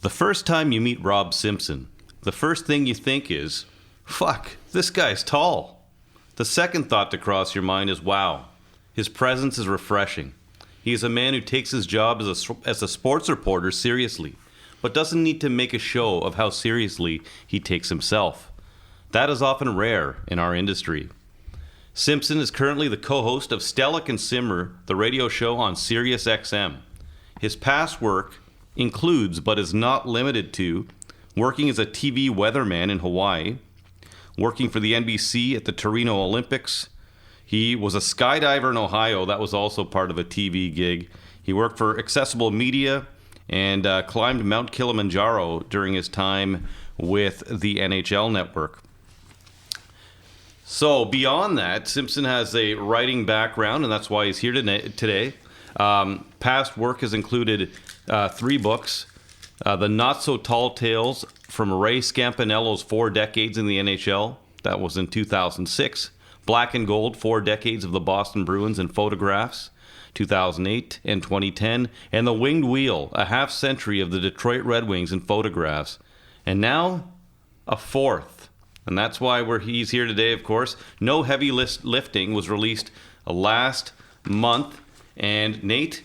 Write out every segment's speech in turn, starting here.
The first time you meet Rob Simpson, the first thing you think is, fuck, this guy's tall. The second thought to cross your mind is, wow, his presence is refreshing. He is a man who takes his job as a sports reporter seriously, but doesn't need to make a show of how seriously he takes himself. That is often rare in our industry. Simpson is currently the co-host of Stellick and Simmer, the radio show on SiriusXM. His past work includes, but is not limited to, working as a TV weatherman in Hawaii, working for the NBC at the Torino Olympics. He was a skydiver in Ohio. That was also part of a TV gig. He worked for Accessible Media and climbed Mount Kilimanjaro during his time with the NHL Network. So beyond that, Simpson has a writing background, and that's why he's here today. Past work has included 3 books. The Not So Tall Tales from Ray Scampanello's 4 Decades in the NHL. That was in 2006. Black and Gold, 4 Decades of the Boston Bruins in Photographs, 2008 and 2010. And The Winged Wheel, a half century of the Detroit Red Wings in Photographs. And now, a 4th. And that's why he's here today, of course. No Heavy Lifting was released last month. And Nate,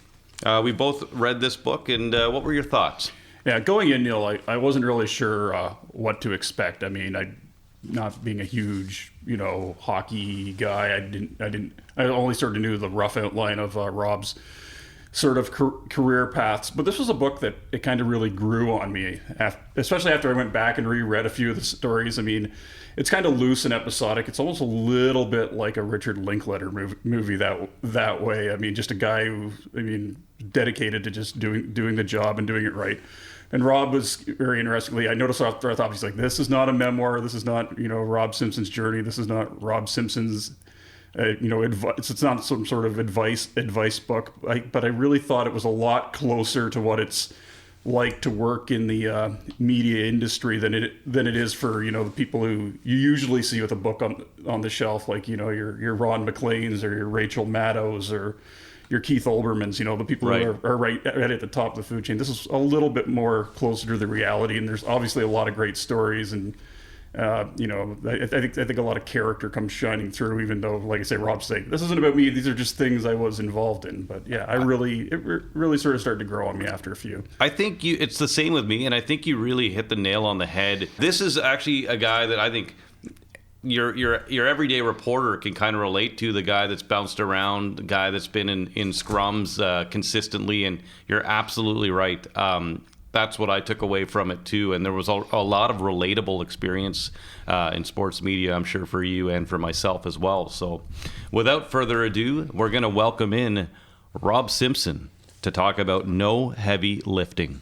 we both read this book, and what were your thoughts? Yeah, going in, Neil, I wasn't really sure what to expect. I mean, not being a huge, hockey guy, I only sort of knew the rough outline of Rob's sort of career paths. But this was a book that it kind of really grew on me, especially after I went back and reread a few of the stories. I mean, it's kind of loose and episodic. It's almost a little bit like a Richard Linklater movie that way. I mean, just a guy who, dedicated to just doing the job and doing it right. And Rob was, very interestingly, I noticed after I thought, he's like, this is not a memoir. This is not, Rob Simpson's journey. This is not Rob Simpson's, advice. It's not some sort of advice book. But I really thought it was a lot closer to what it's like to work in the media industry than it is for, the people who you usually see with a book on the shelf, like, your Ron McLean's or your Rachel Maddows or your Keith Olbermans, the people right. who are right at the top of the food chain. This is a little bit more closer to the reality, and there's obviously a lot of great stories, and I think a lot of character comes shining through. Even though, like I say, Rob's saying this isn't about me; these are just things I was involved in. But yeah, it really sort of started to grow on me after a few. I think it's the same with me, and I think you really hit the nail on the head. This is actually a guy that I think your everyday reporter can kind of relate to, the guy that's bounced around, the guy that's been in scrums consistently, and you're absolutely right. That's what I took away from it too, and there was a lot of relatable experience in sports media, I'm sure, for you and for myself as well. So without further ado, we're going to welcome in Rob Simpson to talk about No Heavy Lifting.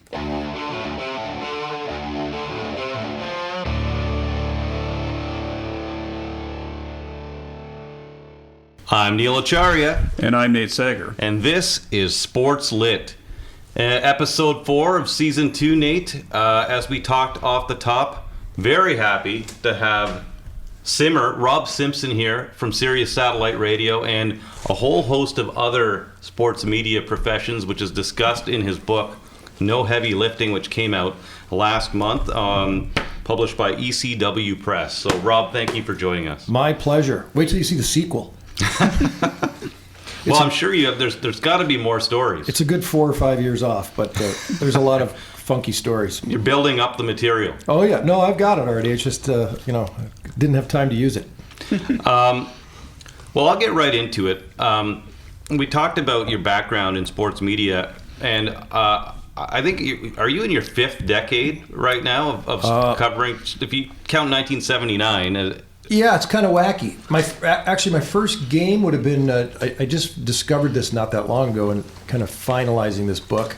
I'm Neil Acharya. And I'm Nate Sager. And this is SportsLit. Episode 4 of Season 2, Nate. As we talked off the top, very happy to have Rob Simpson here from Sirius Satellite Radio, and a whole host of other sports media professions, which is discussed in his book, No Heavy Lifting, which came out last month, published by ECW Press. So, Rob, thank you for joining us. My pleasure. Wait till you see the sequel. Well, I'm sure you have. There's got to be more stories. It's a good 4 or 5 years off, but there's a lot of funky stories. You're building up the material. Oh yeah, no, I've got it already. It's just didn't have time to use it. Well, I'll get right into it. We talked about your background in sports media, and I think are you in your 5th decade right now of covering? If you count 1979. Yeah, it's kind of wacky. My first game would have been, I just discovered this not that long ago, and kind of finalizing this book,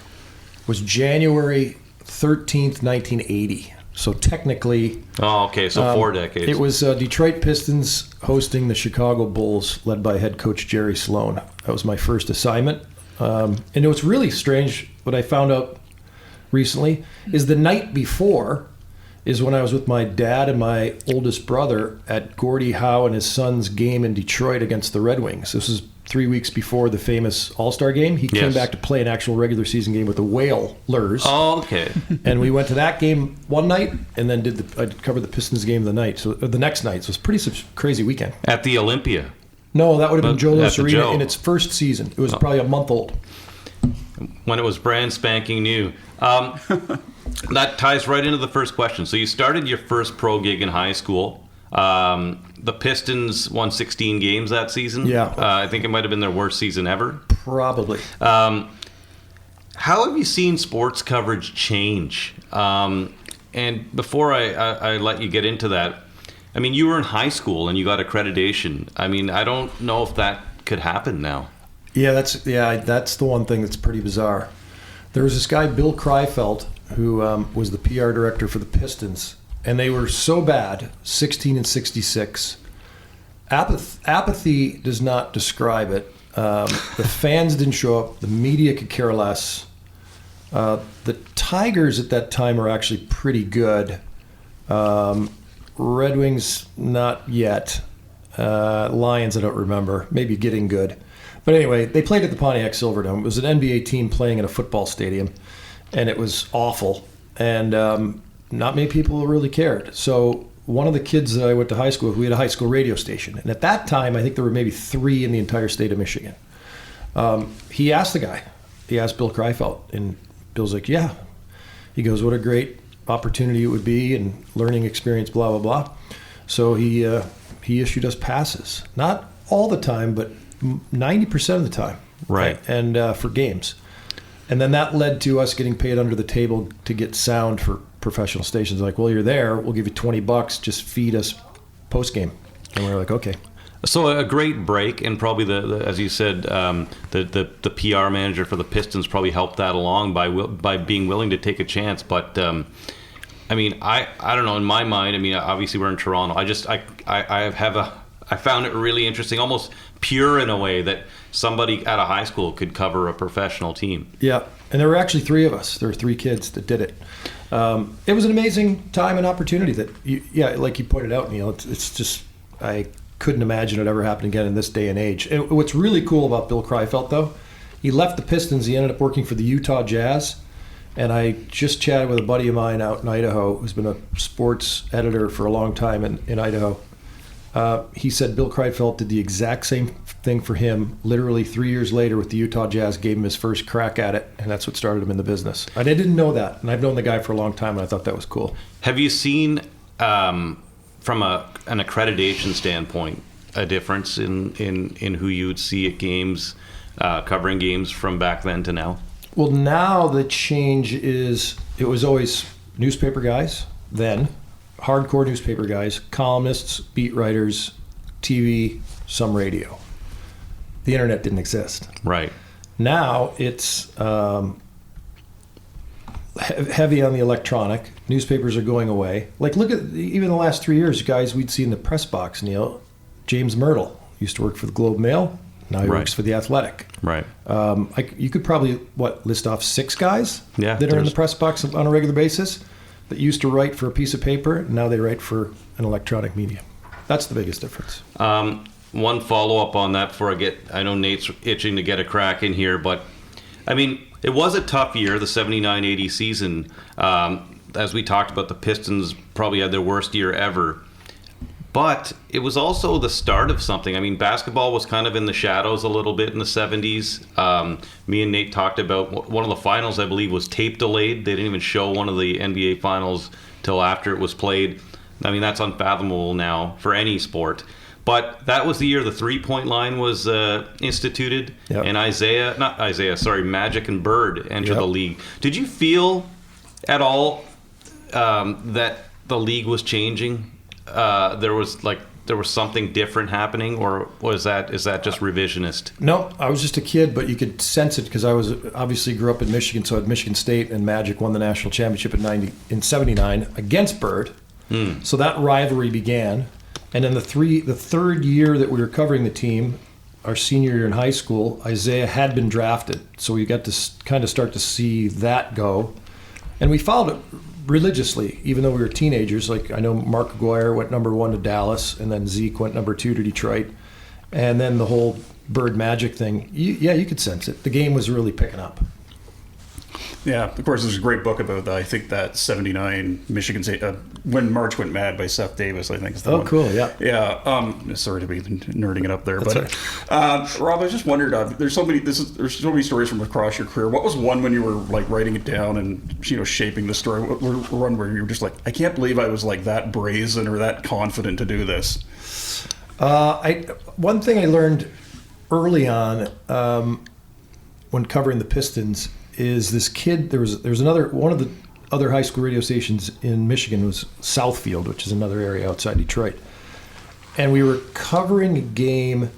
was January 13th, 1980. So technically... Oh, okay, so 4 decades. It was Detroit Pistons hosting the Chicago Bulls, led by head coach Jerry Sloan. That was my first assignment. And it was really strange, what I found out recently, is the night before... is when I was with my dad and my oldest brother at Gordie Howe and his son's game in Detroit against the Red Wings. This was 3 weeks before the famous All-Star game. He came back to play an actual regular season game with the Whalers. Oh, okay. And we went to that game one night, and then I covered the Pistons game the next night. So it was a pretty crazy weekend. At the Olympia. No, that would have been Joe Louis Arena Joe. in its first season. It was probably a month old. When it was brand spanking new. That ties right into the first question. So you started your first pro gig in high school. The Pistons won 16 games that season. Yeah. I think it might have been their worst season ever. Probably. How have you seen sports coverage change? And before I let you get into that, I mean, you were in high school and you got accreditation. I mean, I don't know if that could happen now. Yeah, that's the one thing that's pretty bizarre. There was this guy, Bill Kreifeld, who was the PR director for the Pistons, and they were so bad, 16-66. Apathy does not describe it. The fans didn't show up. The media could care less. The Tigers at that time were actually pretty good. Red Wings, not yet. Lions, I don't remember. Maybe getting good. But anyway, they played at the Pontiac Silverdome. It was an NBA team playing in a football stadium, and it was awful. And not many people really cared. So one of the kids that I went to high school with, we had a high school radio station. And at that time, I think there were maybe 3 in the entire state of Michigan. He asked Bill Kreifeld, and Bill's like, yeah. He goes, what a great opportunity it would be and learning experience, blah, blah, blah. So he issued us passes. Not all the time, but 90% of the time. Right. And for games. And then that led to us getting paid under the table to get sound for professional stations. Like, well, you're there. We'll give you $20. Just feed us post game. And we were like, okay. So a great break, and probably the as you said, the PR manager for the Pistons probably helped that along by being willing to take a chance. But I mean, I don't know. In my mind, I mean, obviously we're in Toronto. I found it really interesting, almost pure in a way that somebody at a high school could cover a professional team. Yeah, and there were actually 3 of us. There were 3 kids that did it. It was an amazing time and opportunity that, like you pointed out, Neil, it's just, I couldn't imagine it ever happening again in this day and age. And what's really cool about Bill Kreifeld, though, he left the Pistons. He ended up working for the Utah Jazz. And I just chatted with a buddy of mine out in Idaho who's been a sports editor for a long time in Idaho. He said Bill Kreifeld did the exact same thing for him literally 3 years later with the Utah Jazz, gave him his first crack at it, and that's what started him in the business. And I didn't know that, and I've known the guy for a long time, and I thought that was cool. Have you seen, from an accreditation standpoint, a difference in who you would see at games, covering games from back then to now? Well, now the change is, it was always newspaper guys then, hardcore newspaper guys, columnists, beat writers, TV, some radio. The internet didn't exist. Right. Now it's heavy on the electronic. Newspapers are going away. Like, look at even the last 3 years, guys we'd see in the press box, Neil. James Myrtle used to work for the Globe Mail. Now he works for the Athletic. Right. You could probably, list off 6 guys that are in the press box on a regular basis that used to write for a piece of paper, and now they write for an electronic medium. That's the biggest difference. One follow-up on that before I know Nate's itching to get a crack in here, but I mean, it was a tough year, the 79-80 season. As we talked about, the Pistons probably had their worst year ever. But it was also the start of something. I mean, basketball was kind of in the shadows a little bit in the 70s. Me and Nate talked about one of the finals, I believe, was tape delayed. They didn't even show one of the NBA finals till after it was played. I mean, that's unfathomable now for any sport. But that was the year the three-point line was instituted, and Magic and Bird entered the league. Did you feel at all that the league was changing? There was something different happening, or is that just revisionist? No, I was just a kid, but you could sense it because I was obviously grew up in Michigan, so at Michigan State, and Magic won the national championship in '79 against Bird. So that rivalry began. And then the third year that we were covering the team, our senior year in high school, Isaiah had been drafted. So we got to kind of start to see that go. And we followed it religiously, even though we were teenagers. Like, I know Mark Aguirre went number 1 to Dallas, and then Zeke went number 2 to Detroit. And then the whole bird magic thing, you could sense it. The game was really picking up. Yeah, of course, there's a great book about that. I think that 79 Michigan State, When March Went Mad by Seth Davis, I think is the one. Oh, cool, yeah. Yeah, sorry to be nerding it up there. That's but Rob, I just wondered, there's so many stories from across your career. What was one when you were like writing it down and, shaping the story? One where you were just like, I can't believe I was like that brazen or that confident to do this? One thing I learned early on when covering the Pistons is this kid. There was one of the other high school radio stations in Michigan was Southfield, which is another area outside Detroit, and we were covering a game,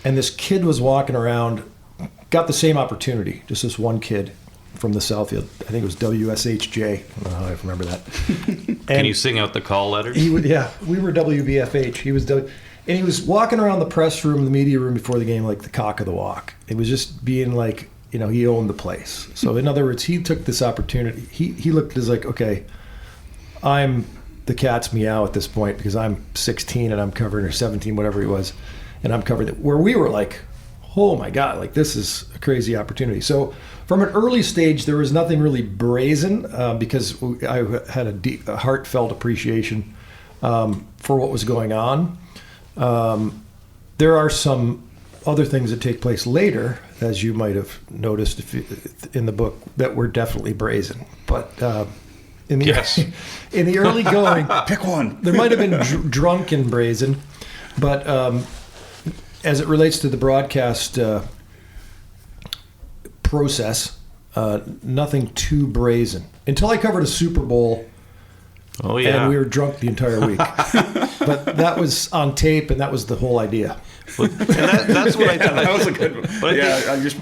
and this kid was walking around, got the same opportunity. Just this one kid from the Southfield. I think it was WSHJ. I don't know how I remember that. Can you sing out the call letters? He would. Yeah, we were WBFH. He was and he was walking around the press room, the media room before the game like the cock of the walk. It was just being like, he owned the place. So in other words, he took this opportunity. He looked at it as like, okay, I'm the cat's meow at this point because I'm 16 and I'm covering, or 17, whatever he was, and I'm covering it. Where we were like, oh my God, like this is a crazy opportunity. So from an early stage, there was nothing really brazen because I had a heartfelt appreciation for what was going on. There are some other things that take place later, as you might have noticed in the book, that were definitely brazen. But in the early going, pick one. There might have been drunk and brazen, but as it relates to the broadcast process, nothing too brazen. Until I covered a Super Bowl. Oh yeah, and we were drunk the entire week. But that was on tape, and that was the whole idea. Well, that's what I thought. That was a good one. But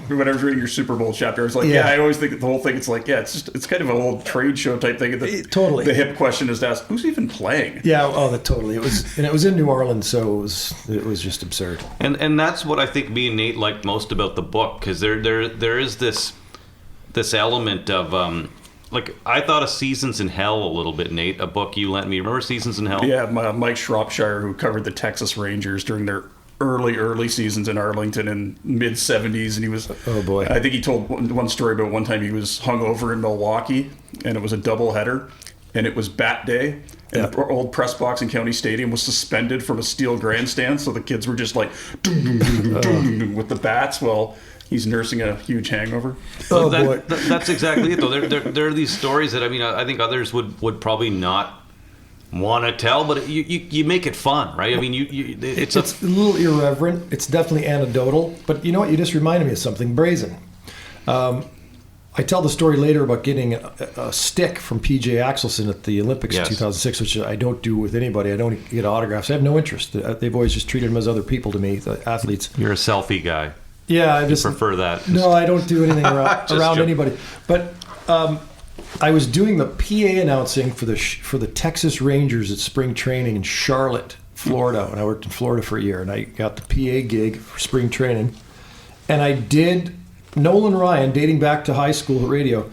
when I was reading your Super Bowl chapter, I was like, I always think the whole thing, it's like, it's kind of an old trade show type thing. Totally. The hip question is to ask, who's even playing? Yeah, totally. It was in New Orleans, so it was just absurd. And that's what I think me and Nate liked most about the book, because there is this element of like, I thought of Seasons in Hell a little bit, Nate, a book you lent me. Remember Seasons in Hell? Yeah, Mike Shropshire, who covered the Texas Rangers during their early seasons in Arlington in mid-'70s, and he was, oh boy, I think he told one story about one time he was hungover in Milwaukee, and it was a doubleheader, and it was bat day, and the old press box in County Stadium was suspended from a steel grandstand, so the kids were just like with the bats while he's nursing a huge hangover. Oh boy, that's exactly it though. There are these stories that I think others would probably not want to tell, but you make it fun, right? I mean, it's a little irreverent. It's definitely anecdotal, but you know what? You just reminded me of something brazen. I tell the story later about getting a stick from PJ Axelson at the Olympics in 2006, which I don't do with anybody. I don't get autographs. I have no interest. They've always just treated them as other people to me, the athletes. You're a selfie guy. Yeah, I just prefer that. No, I don't do anything around anybody. But I was doing the PA announcing for the Texas Rangers at spring training in Charlotte, Florida, and I worked in Florida for a year, and I got the PA gig for spring training, and I did Nolan Ryan, dating back to high school radio,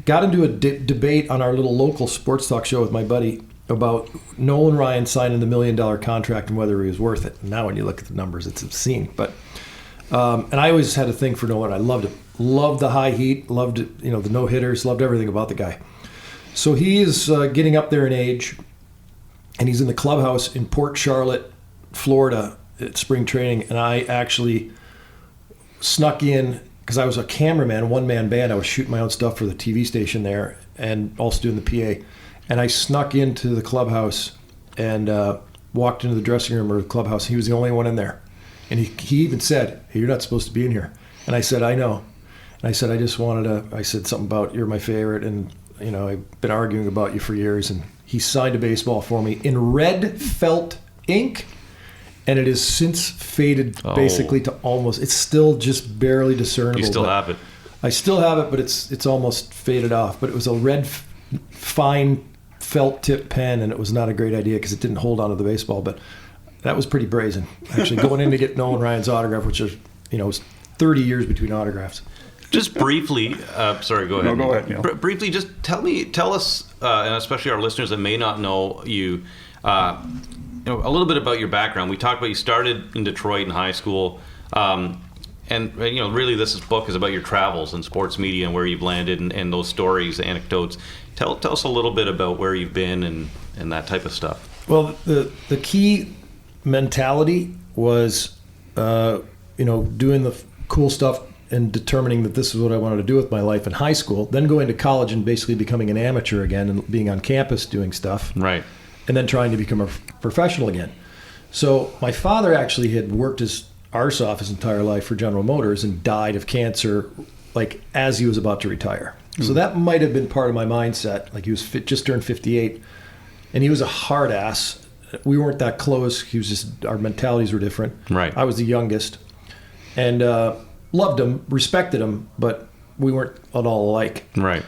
got into a debate on our little local sports talk show with my buddy about Nolan Ryan signing the $1 million contract and whether he was worth it. And now when you look at the numbers, it's obscene. But and I always had a thing for Nolan. I loved him. Loved the high heat. Loved the no-hitters. Loved everything about the guy. So he is getting up there in age, and he's in the clubhouse in Port Charlotte, Florida at spring training. And I actually snuck in, because I was a cameraman, one-man band. I was shooting my own stuff for the TV station there and also doing the PA. And I snuck into the clubhouse and walked into the dressing room or the clubhouse. He was the only one in there. And he even said, "Hey, you're not supposed to be in here." And I said, "I know." And I said, I said something about, "You're my favorite, and I've been arguing about you for years." And he signed a baseball for me in red felt ink. And it has since faded basically to almost, it's still just barely discernible. You still have it. I still have it, but it's almost faded off. But it was a red, fine felt tip pen, and it was not a great idea because it didn't hold onto the baseball. But that was pretty brazen, actually, going in to get Nolan Ryan's autograph, which is, it was 30 years between autographs. Just briefly, sorry, go ahead. No, go ahead, Neil. Briefly, just tell us, and especially our listeners that may not know you, a little bit about your background. We talked about you started in Detroit in high school, and really this book is about your travels in sports media and where you've landed and those stories, anecdotes. Tell us a little bit about where you've been and that type of stuff. Well, the key mentality was, doing the cool stuff and determining that this is what I wanted to do with my life in high school, then going to college and basically becoming an amateur again and being on campus doing stuff. Right. And then trying to become a professional again. So my father actually had worked his arse off his entire life for General Motors and died of cancer as he was about to retire. So that might have been part of my mindset. Like he was just turned 58 and he was a hard ass. We weren't that close. He was just, our mentalities were different. Right. I was the youngest and loved him, respected him, but we weren't at all alike. Right.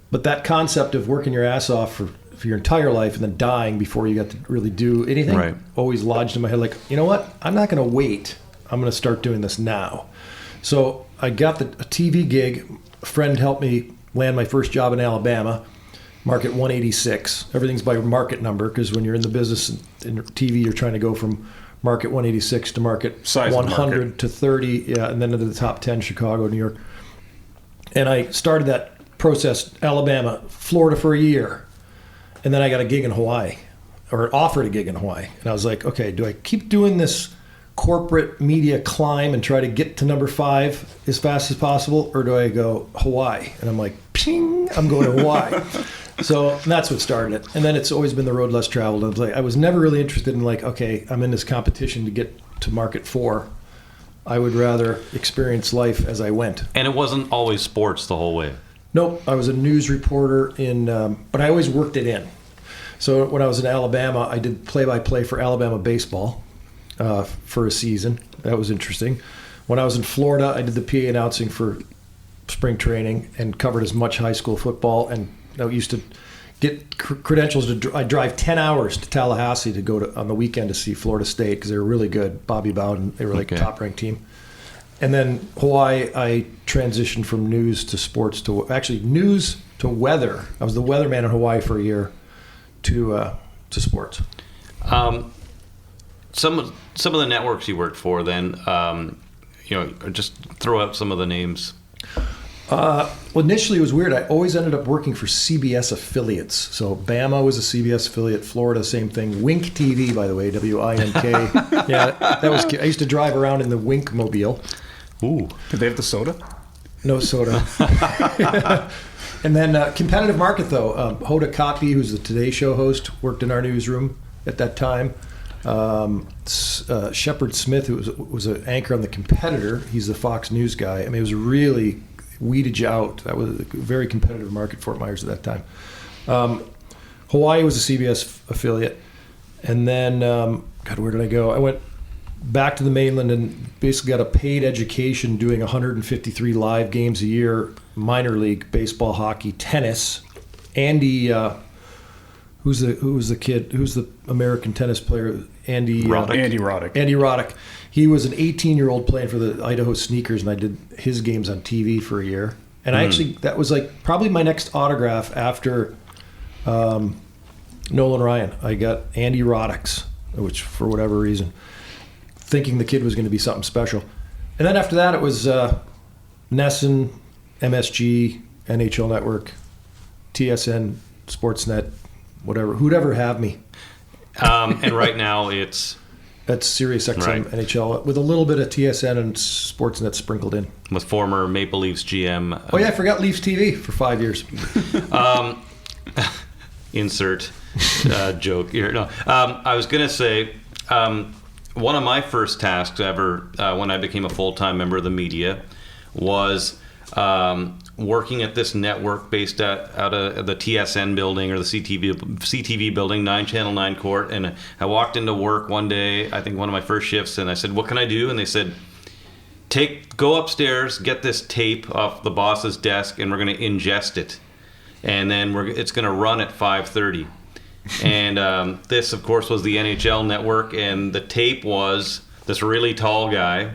But that concept of working your ass off for your entire life and then dying before you got to really do anything always lodged in my head. Like, you know what? I'm not going to wait. I'm going to start doing this now. So I got a TV gig. A friend helped me land my first job in Alabama, market 186. Everything's by market number because when you're in the business in TV, you're trying to go from market 186 to market Size 100 market. to 30, and then to the top 10, Chicago, New York. And I started that process, Alabama, Florida for a year. And then I got a gig in Hawaii, or offered a gig in Hawaii. And I was like, okay, do I keep doing this corporate media climb and try to get to number 5 as fast as possible, or do I go Hawaii? And I'm like, ping, I'm going to Hawaii. So that's what started it. And then it's always been the road less traveled. I was never really interested in okay, I'm in this competition to get to market 4. I would rather experience life as I went. And it wasn't always sports the whole way. Nope, I was a news reporter but I always worked it in. So when I was in Alabama, I did play-by-play for Alabama baseball for a season. That was interesting. When I was in Florida, I did the PA announcing for spring training and covered as much high school football. And I used to get credentials. I'd drive 10 hours to Tallahassee to go on the weekend to see Florida State because they were really good. Bobby Bowden, they were a top-ranked team. And then Hawaii, I transitioned from news to sports news to weather. I was the weatherman in Hawaii for a year to sports. Some of the networks you worked for, then, just throw out some of the names. Well, initially it was weird. I always ended up working for CBS affiliates. So Bama was a CBS affiliate. Florida, same thing. Wink TV, by the way, WINK. Yeah, that was. I used to drive around in the Wink mobile. Ooh. Did they have the soda? No soda. And then competitive market, though. Hoda Kotb, who's the Today Show host, worked in our newsroom at that time. Shepard Smith, who was an anchor on The Competitor, he's the Fox News guy. I mean, it was really weeded you out. That was a very competitive market, Fort Myers, at that time. Hawaii was a CBS affiliate. And then, where did I go? I went back to the mainland and basically got a paid education doing 153 live games a year, minor league, baseball, hockey, tennis. Andy, who's the American tennis player? Andy Roddick. Andy Roddick. He was an 18-year-old playing for the Idaho Sneakers, and I did his games on TV for a year. And I actually, that was probably my next autograph after Nolan Ryan. I got Andy Roddick's, which for whatever reason, thinking the kid was going to be something special. And then after that, it was NESN, MSG, NHL Network, TSN, Sportsnet, whatever, who'd ever have me. And right now it's... That's SiriusXM NHL with a little bit of TSN and Sportsnet sprinkled in. With former Maple Leafs GM. Oh yeah, I forgot Leafs TV for 5 years. Insert joke here. No, I was going to say... one of my first tasks ever when I became a full-time member of the media was working at this network based out of the TSN building or the CTV building, 9 Channel 9 Court. And I walked into work one day, I think one of my first shifts, and I said, what can I do? And they said, go upstairs, get this tape off the boss's desk, and we're going to ingest it. And then it's going to run at 5:30. And this, of course, was the NHL Network, and the tape was this really tall guy,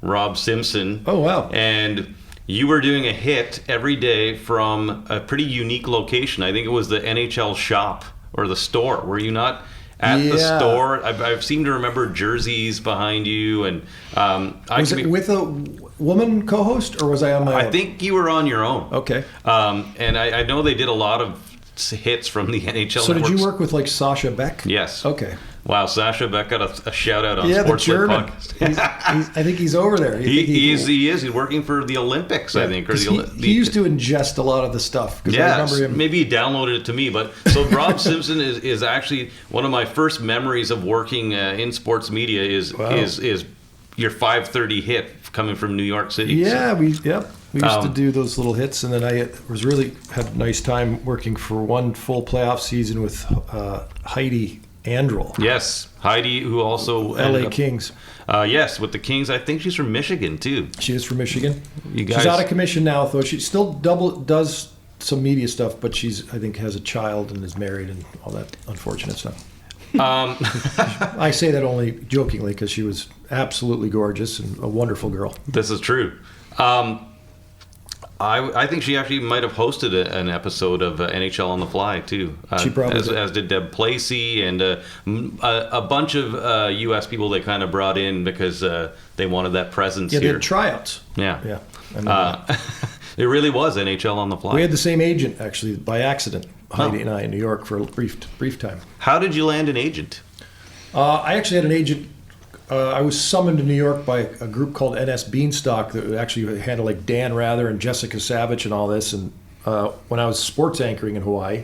Rob Simpson. Oh, wow. And you were doing a hit every day from a pretty unique location. I think it was the NHL shop or the store, were you not? at the store. I seem to remember jerseys behind you, and was it with a woman co-host, or was I on my own? I think you were on your own. Okay. And I know they did a lot of hits from the NHL So Network. did you work with like Sasha Beck? Yes. Okay. Wow, Sasha Beck got a shout out on Yeah, the SportsLit German. podcast. I think he's over there. He is. He's working for the Olympics, I think. Or he used to ingest a lot of the stuff. I remember him. Maybe he downloaded it to me. But so Rob Simpson is actually one of my first memories of working in sports media. Is your 5:30 hit coming from New York City? Yeah, we used to do those little hits, and then I was really had a nice time working for one full playoff season with Heidi Andrel. Yes, Heidi, who also LA Kings. Yes, with the Kings. I think she's from Michigan too. She is from Michigan. You guys, she's out of commission now, though. She still does some media stuff, but I think has a child and is married and all that unfortunate stuff. I say that only jokingly because she was absolutely gorgeous and a wonderful girl. This is true. I think she actually might have hosted an episode of NHL on the Fly too. She probably did. As did Deb Placey and a bunch of U.S. people they kind of brought in because they wanted that presence Yeah, here. they had tryouts. Yeah. Yeah. It really was NHL on the Fly. We had the same agent actually by accident, Heidi and I, in New York for a brief time. How did you land an agent? I actually had an agent. I was summoned to New York by a group called NS Beanstalk that actually handled like Dan Rather and Jessica Savage and all this. And when I was sports anchoring in Hawaii,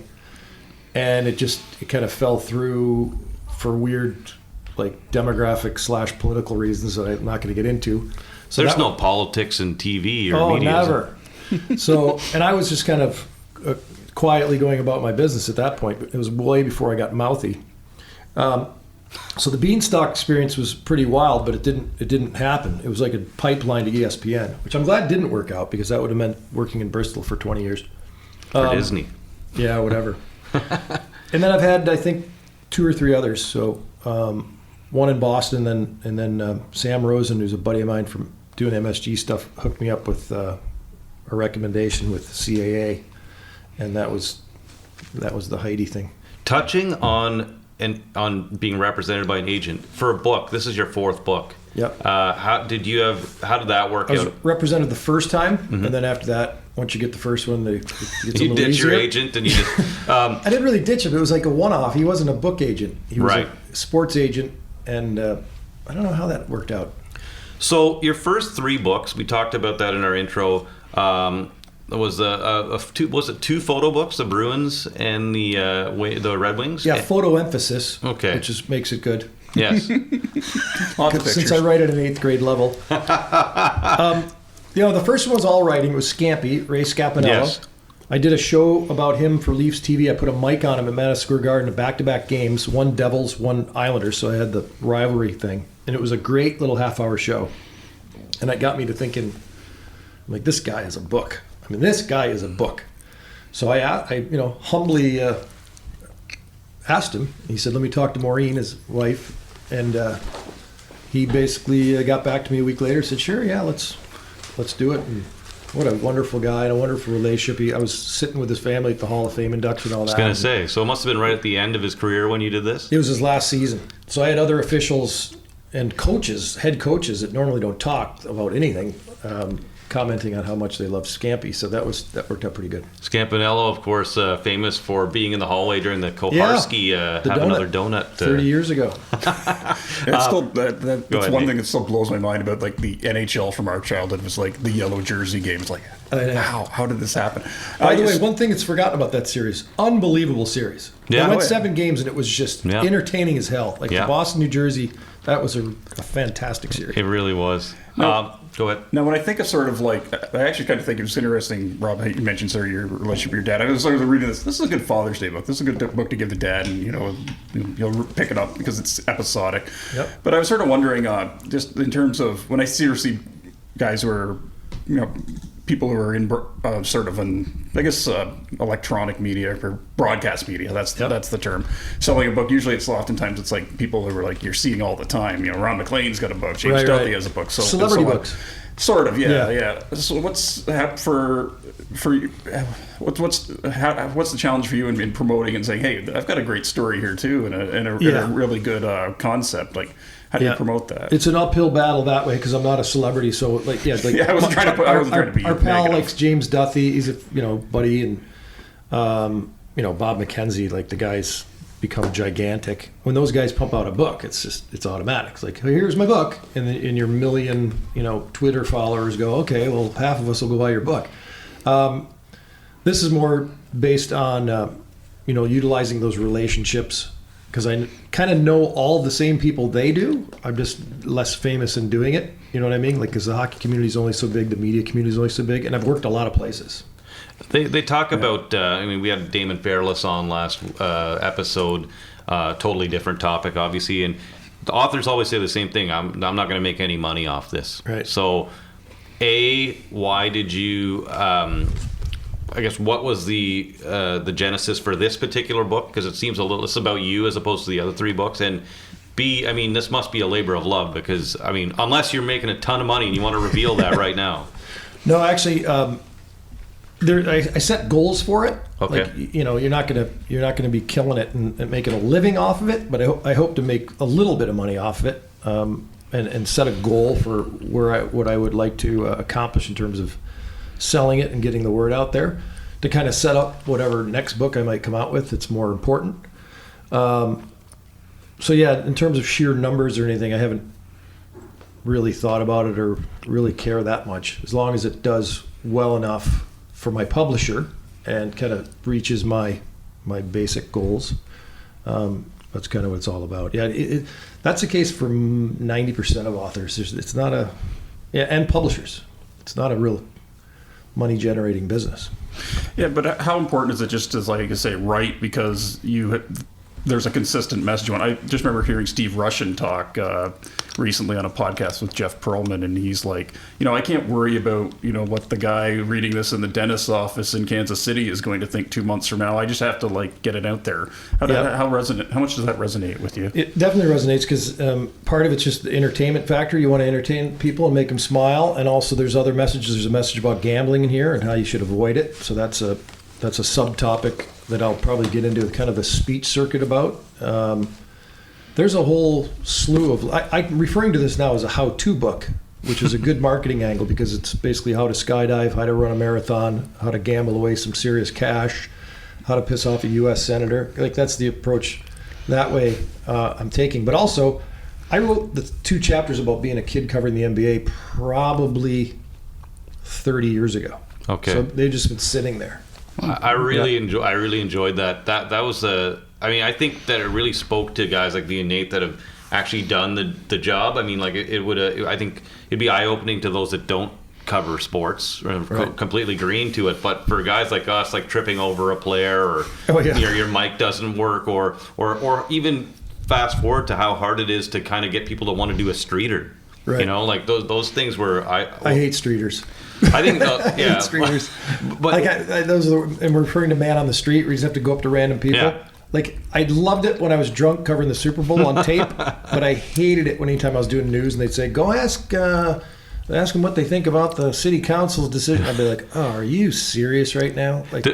and it kind of fell through for weird like demographic / political reasons that I'm not going to get into. So there's no politics in TV or media. Oh, never. So, and I was just kind of quietly going about my business at that point. It was way before I got mouthy. So the Beanstalk experience was pretty wild, but it didn't happen. It was like a pipeline to ESPN, which I'm glad didn't work out because that would have meant working in Bristol for 20 years. For Disney. Yeah, whatever. And then I've had, I think, 2 or 3 others. So one in Boston, and then Sam Rosen, who's a buddy of mine from doing MSG stuff, hooked me up with a recommendation with CAA, and that was the Heidi thing. Touching on being represented by an agent for a book. This is your 4th book. Yep. How did that work out? I was out? represented the first time, and then after that, once you get the first one, it gets you ditch your agent, and you just. I didn't really ditch him. It was like a one-off. He wasn't a book agent. He was right. a sports agent, and I don't know how that worked out. So your first 3 books, we talked about that in our intro. Was it 2 photo books, the Bruins and the Red Wings? Yeah, photo emphasis. Okay, which makes it good. Yes. Since I write at an 8th grade level. The first one was all writing. It was Scampy, Ray Scapinello. Yes. I did a show about him for Leafs TV. I put a mic on him at Madison Square Garden at back-to-back games, one Devils, one Islanders, so I had the rivalry thing. And it was a great little half-hour show. And that got me to thinking, I'm like, this guy is a book. This guy is a book. So I humbly asked him. He said, let me talk to Maureen, his wife. And he basically got back to me a week later and said, sure, yeah, let's do it. And what a wonderful guy and a wonderful relationship. I was sitting with his family at the Hall of Fame induction and all that. I was going to say, so it must have been right at the end of his career when you did this? It was his last season. So I had other officials and coaches, head coaches that normally don't talk about anything, commenting on how much they love Scampy. So that worked out pretty good. Scampanello, of course, famous for being in the hallway during the Koharski have another donut 30 years ago. It's still that's one thing that still blows my mind about like the NHL from our childhood was like the yellow jersey games. Like, how did this happen? By the way, one thing that's forgotten about that series: unbelievable series. Yeah, they went 7 games and it was just entertaining as hell. Like the Boston, New Jersey, that was a fantastic series. It really was. Go ahead. Now, when I think of sort of like, I actually kind of think it was interesting, Rob, how you mentioned sort of your relationship with your dad. I was sort of reading this. This is a good Father's Day book. This is a good book to give the dad, and you'll pick it up because it's episodic. Yep. But I was sort of wondering, just in terms of when I see guys who are, people who are in sort of electronic media or broadcast media. That's the term. Selling a book. Usually, oftentimes it's like people who are like you're seeing all the time. Ron McLean's got a book. James Duthie has a book. So celebrity books. Sort of, yeah. So what's the challenge for you in promoting and saying, hey, I've got a great story here too, and a really good concept. Like, how do you promote that? It's an uphill battle that way because I'm not a celebrity. So I wasn't trying to be our pal negative. likes James Duthie. He's a buddy, and Bob McKenzie. Like, the guys become gigantic when those guys pump out a book. It's automatic. It's like, hey, here's my book, and your million Twitter followers go, okay, well, half of us will go buy your book. This is more based on utilizing those relationships, because I kind of know all the same people they do. I'm just less famous in doing it. You know what I mean? Like, because the hockey community is only so big, the media community is only so big, and I've worked a lot of places. They talk about, we had Damon Fairless on last episode, totally different topic, obviously, and the authors always say the same thing. I'm not going to make any money off this. Right. So, why did you, I guess, what was the genesis for this particular book? Because it seems a little less about you as opposed to the other 3 books. And B, this must be a labor of love, because, unless you're making a ton of money and you want to reveal that right now. No, actually, I set goals for it. Okay. Like, you're not gonna be killing it and making a living off of it, but I hope to make a little bit of money off of it, and set a goal for what I would like to accomplish in terms of selling it and getting the word out there, to kind of set up whatever next book I might come out with. It's more important. So yeah, in terms of sheer numbers or anything, I haven't really thought about it or really care that much, as long as it does well enough for my publisher and kind of reaches my basic goals. That's kind of what it's all about. Yeah, that's the case for 90% of authors. It's not and publishers. It's not a real money generating business. Yeah, but how important is it just to, like I say, write, because there's a consistent message on. I just remember hearing Steve Rushin talk recently on a podcast with Jeff Pearlman, and he's like, I can't worry about what the guy reading this in the dentist's office in Kansas City is going to think 2 months from now. I just have to get it out there. How much does that resonate with you? It definitely resonates, because part of it's just the entertainment factor. You want to entertain people and make them smile, and also there's other messages. There's a message about gambling in here and how you should avoid it. So that's a subtopic that I'll probably get into kind of a speech circuit about. There's a whole slew of, I'm referring to this now as a how-to book, which is a good marketing angle, because it's basically how to skydive, how to run a marathon, how to gamble away some serious cash, how to piss off a U.S. senator. Like, that's the approach that way I'm taking. But also, I wrote the 2 chapters about being a kid covering the NBA probably 30 years ago. Okay. So they've just been sitting there. I really enjoyed that. That was I think that it really spoke to guys like me and Nate that have actually done the job. It would. I think it'd be eye opening to those that don't cover sports, completely green to it. But for guys like us, like tripping over a player, or your mic doesn't work, or even fast forward to how hard it is to kind of get people to want to do a streeter. Right. Those things where I hate streeters. I think, I hate streeters. But those are, and we're referring to man on the street, where you just have to go up to random people. Yeah. Like, I loved it when I was drunk covering the Super Bowl on tape, but I hated it when anytime I was doing news and they'd say, go ask them what they think about the city council's decision. I'd be like, oh, are you serious right now? Like,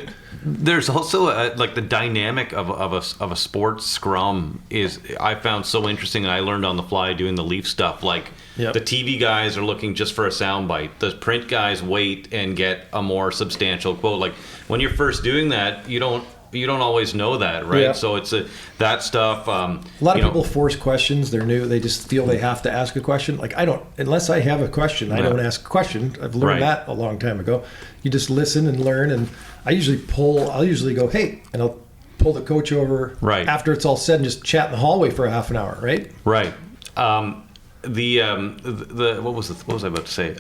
there's also the dynamic of a sports scrum is, I found so interesting, and I learned on the fly doing the Leaf stuff. The TV guys are looking just for a soundbite. The print guys wait and get a more substantial quote. Like, when you're first doing that, you don't always know that, right? Yeah. So it's that stuff. A lot of people force questions. They're new. They just feel they have to ask a question. Like, I don't, unless I have a question, I don't ask a question. I've learned that a long time ago. You just listen and learn. And I'll usually go, hey, and I'll pull the coach over after it's all said and just chat in the hallway for a half an hour, right? Right. What was I about to say?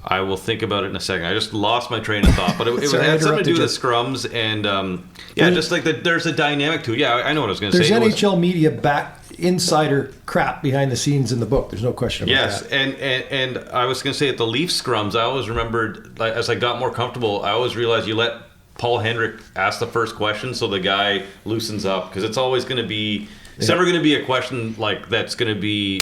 I will think about it in a second. I just lost my train of thought, but it had something to do with the scrums and just like there's a dynamic to it. Yeah, I know what I was going to say. There's NHL media back insider crap behind the scenes in the book. There's no question about that. Yes, and I was going to say at the Leaf scrums, I always remembered, as I got more comfortable, I always realized you let Paul Hendrick ask the first question so the guy loosens up, because it's always going to be. It's never going to be a question like that's going to be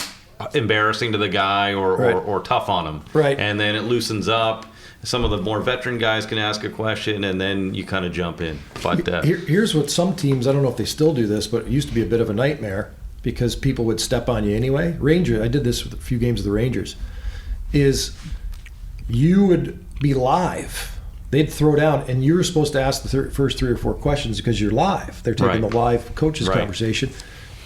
embarrassing to the guy or tough on him. Right. And then it loosens up. Some of the more veteran guys can ask a question, and then you kind of jump in. But here's what some teams, I don't know if they still do this, but it used to be a bit of a nightmare because people would step on you anyway. I did this with a few games of the Rangers, is you would be live. They'd throw down, and you were supposed to ask the first 3 or 4 questions because you're live. They're taking the live coaches conversation,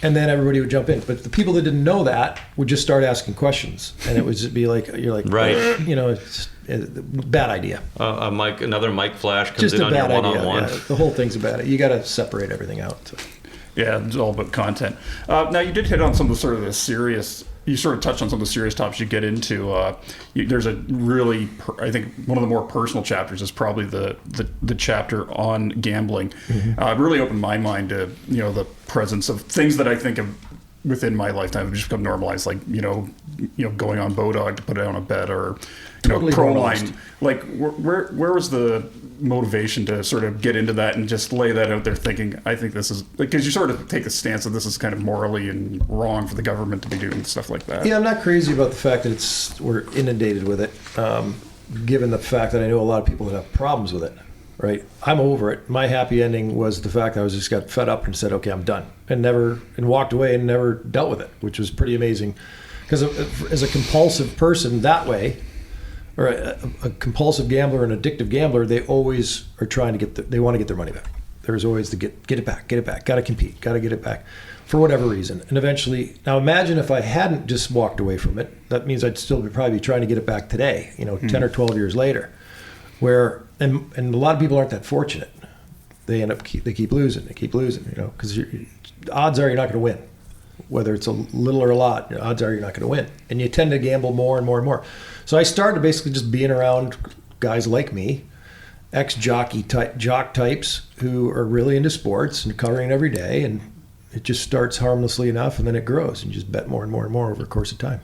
and then everybody would jump in. But the people that didn't know that would just start asking questions, and it would just be like, you're like, right. You know, it's bad idea. Another mic flash comes just in on your one-on-one. Yeah, the whole thing's a bad idea. You got to separate everything out. So. Yeah, it's all about content. Now, you did hit on some of the serious. You sort of touched on some of the serious topics you get into. There's a really, I think, one of the more personal chapters is probably the chapter on gambling. Mm-hmm. It really opened my mind to the presence of things that I think of within my lifetime have just become normalized, like going on Bodog to put it on a bet, or totally Proline. Like where was the motivation to sort of get into that and just lay that out there, thinking, I think this is, because you sort of take a stance that this is kind of morally and wrong for the government to be doing stuff like that. Yeah, I'm not crazy about the fact that we're inundated with it, given the fact that I know a lot of people that have problems with it. Right, I'm over it. My happy ending was the fact I just got fed up and said, "Okay, I'm done," and walked away and never dealt with it, which was pretty amazing. Because as a compulsive person that way, or a compulsive gambler, an addictive gambler, they always are trying to they want to get their money back. There's always the get it back, got to compete, got to get it back, for whatever reason. And eventually, now imagine if I hadn't just walked away from it. That means I'd still probably be trying to get it back today. 10 or 12 years later. Where and a lot of people aren't that fortunate. They keep losing, because odds are you're not going to win, whether it's a little or a lot. Odds are you're not going to win, and you tend to gamble more and more and more. So I started basically just being around guys like me, jock types who are really into sports and covering it every day, and it just starts harmlessly enough, and then it grows, and you just bet more and more and more over the course of time.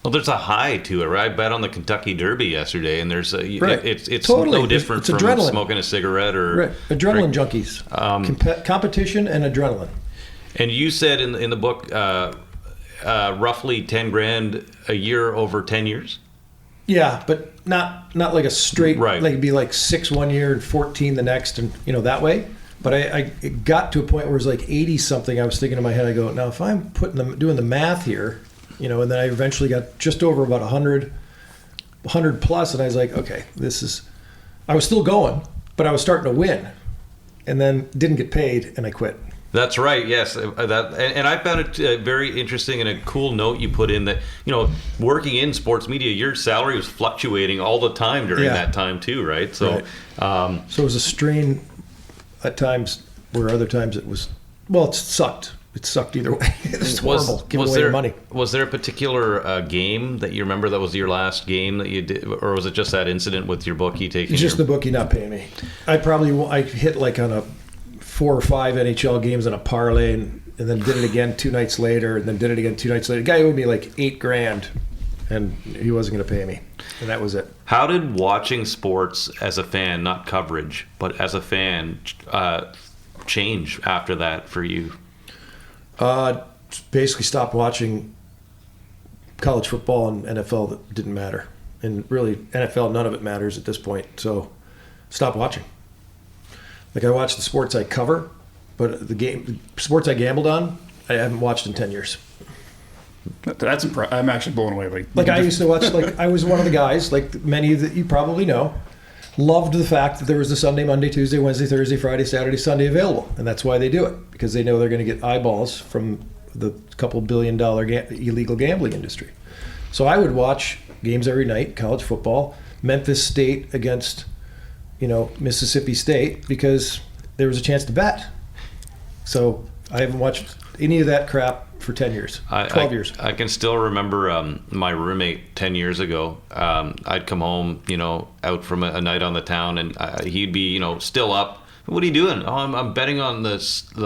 Well, there's a high to it, right? I bet on the Kentucky Derby yesterday, and there's it's totally. No different from adrenaline. Smoking a cigarette or right. Adrenaline junkies. Competition and adrenaline. And you said in the book, roughly $10,000 a year over 10 years. Yeah, but not like a straight. Right. Like it'd be like 6 one year and 14 the next, and that way. But it got to a point where it was like 80 something. I was thinking in my head, I go, now if I'm doing the math here. And then I eventually got just over about 100 plus, and I was like, okay, I was still going, but I was starting to win, and then didn't get paid, and I quit. That's right, yes. And I found it very interesting, and a cool note you put in that, working in sports media, your salary was fluctuating all the time during that time too, right? So, right. So it was a strain at times, where other times it sucked. It sucked either way. It was horrible, giving away your money. Was there a particular game that you remember that was your last game that you did, or was it just that incident with your bookie taking? It's just the bookie not paying me. I hit like on a 4 or 5 NHL games on a parlay, and then did it again 2 nights later, and then did it again 2 nights later. The guy owed me like $8,000, and he wasn't going to pay me, and that was it. How did watching sports as a fan, not coverage, but as a fan, change after that for you? Basically stopped watching college football and NFL that didn't matter. And really, NFL, none of it matters at this point. So stop watching. Like I watch the sports I cover, but the sports I gambled on, I haven't watched in 10 years. That's impressive. I'm actually blown away. Like I used to watch, like I was one of the guys, like many that you probably know, loved the fact that there was a Sunday, Monday, Tuesday, Wednesday, Thursday, Friday, Saturday, Sunday available. And that's why they do it, because they know they're going to get eyeballs from the couple $1 billion illegal gambling industry. So I would watch games every night, college football, Memphis State against, Mississippi State, because there was a chance to bet. So I haven't watched any of that crap for 10 years, 12 years. I can still remember my roommate 10 years ago. I'd come home, out from a night on the town, and he'd be, still up. What are you doing? Oh, I'm betting on the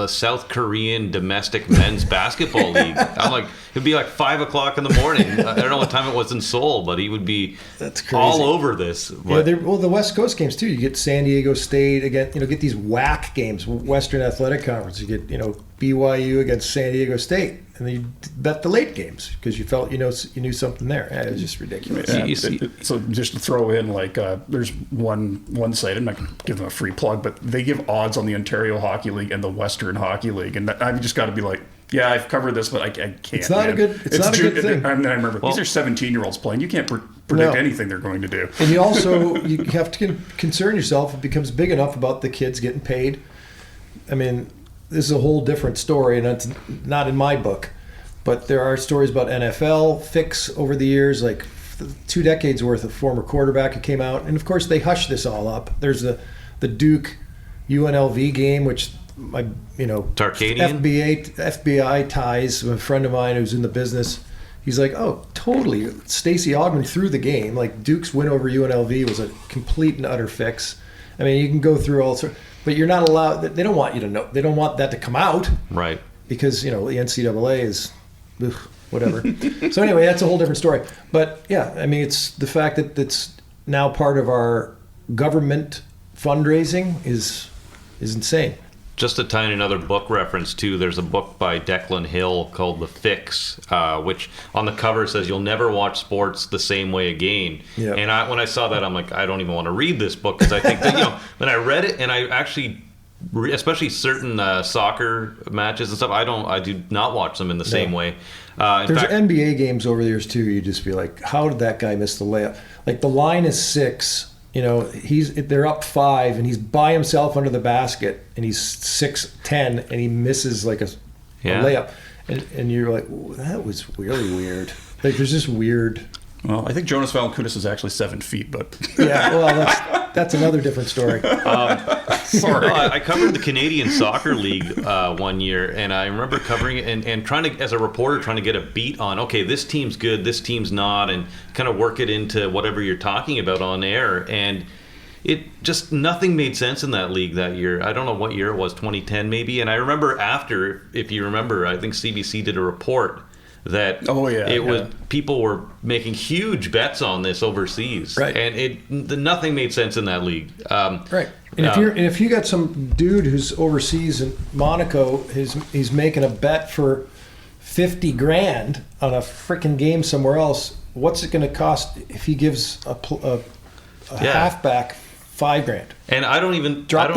South Korean domestic men's basketball league. I'm like, it'd be like 5 o'clock in the morning. I don't know what time it was in Seoul, but he would be all over this. But, yeah, the West Coast games too. You get San Diego State again. Get these WAC games, Western Athletic Conference. You get BYU against San Diego State. and then you bet the late games because you felt you knew something there. It was just ridiculous. Yeah, so just to throw in, there's one site, I'm not going to give them a free plug, but they give odds on the Ontario Hockey League and the Western Hockey League, and I've just got to be like, yeah, I've covered this, but I can't. It's not a good thing. I remember these are 17-year-olds playing. You can't predict anything they're going to do. And you also you have to concern yourself. It becomes big enough about the kids getting paid. I mean, this is a whole different story, and it's not in my book. But there are stories about NFL fix over the years, like 2 decades worth of former quarterback who came out, and of course they hushed this all up. There's the Duke UNLV game, which Tarkanian? FBI ties. A friend of mine who's in the business, he's like, oh, totally. Stacey Augmon threw the game. Like Duke's win over UNLV was a complete and utter fix. I mean, you can go through all sorts, but you're not allowed. They don't want you to know. They don't want that to come out, right? Because the NCAA is whatever. So anyway, that's a whole different story. But yeah, I mean, it's the fact that it's now part of our government fundraising is insane. Just to tie in another book reference too, there's a book by Declan Hill called The Fix, which on the cover says you'll never watch sports the same way again. Yeah. And when I saw that, I'm like, I don't even want to read this book because I think that when I read it, and I actually, especially certain soccer matches and stuff, I do not watch them in the same way. There's NBA games over the years too. You just be like, how did that guy miss the layup? Like the line is 6. They're up 5 and he's by himself under the basket and he's 6'10" and he misses like a layup, and you're like, that was really weird. Like there's just weird. Well, I think Jonas Valanciunas is actually 7 feet, but yeah, well that's another different story. Sorry. I covered the Canadian Soccer League one year, and I remember covering it and trying to, as a reporter, trying to get a beat on, okay, this team's good, this team's not, and kind of work it into whatever you're talking about on air. And it just, nothing made sense in that league that year. I don't know what year it was, 2010 maybe. And I remember after, if you remember, I think CBC did a report that people were making huge bets on this overseas, right? And nothing made sense in that league, right? And if you got some dude who's overseas in Monaco, he's making a bet for $50,000 on a freaking game somewhere else. What's it going to cost if he gives a halfback $5,000? And I don't even drop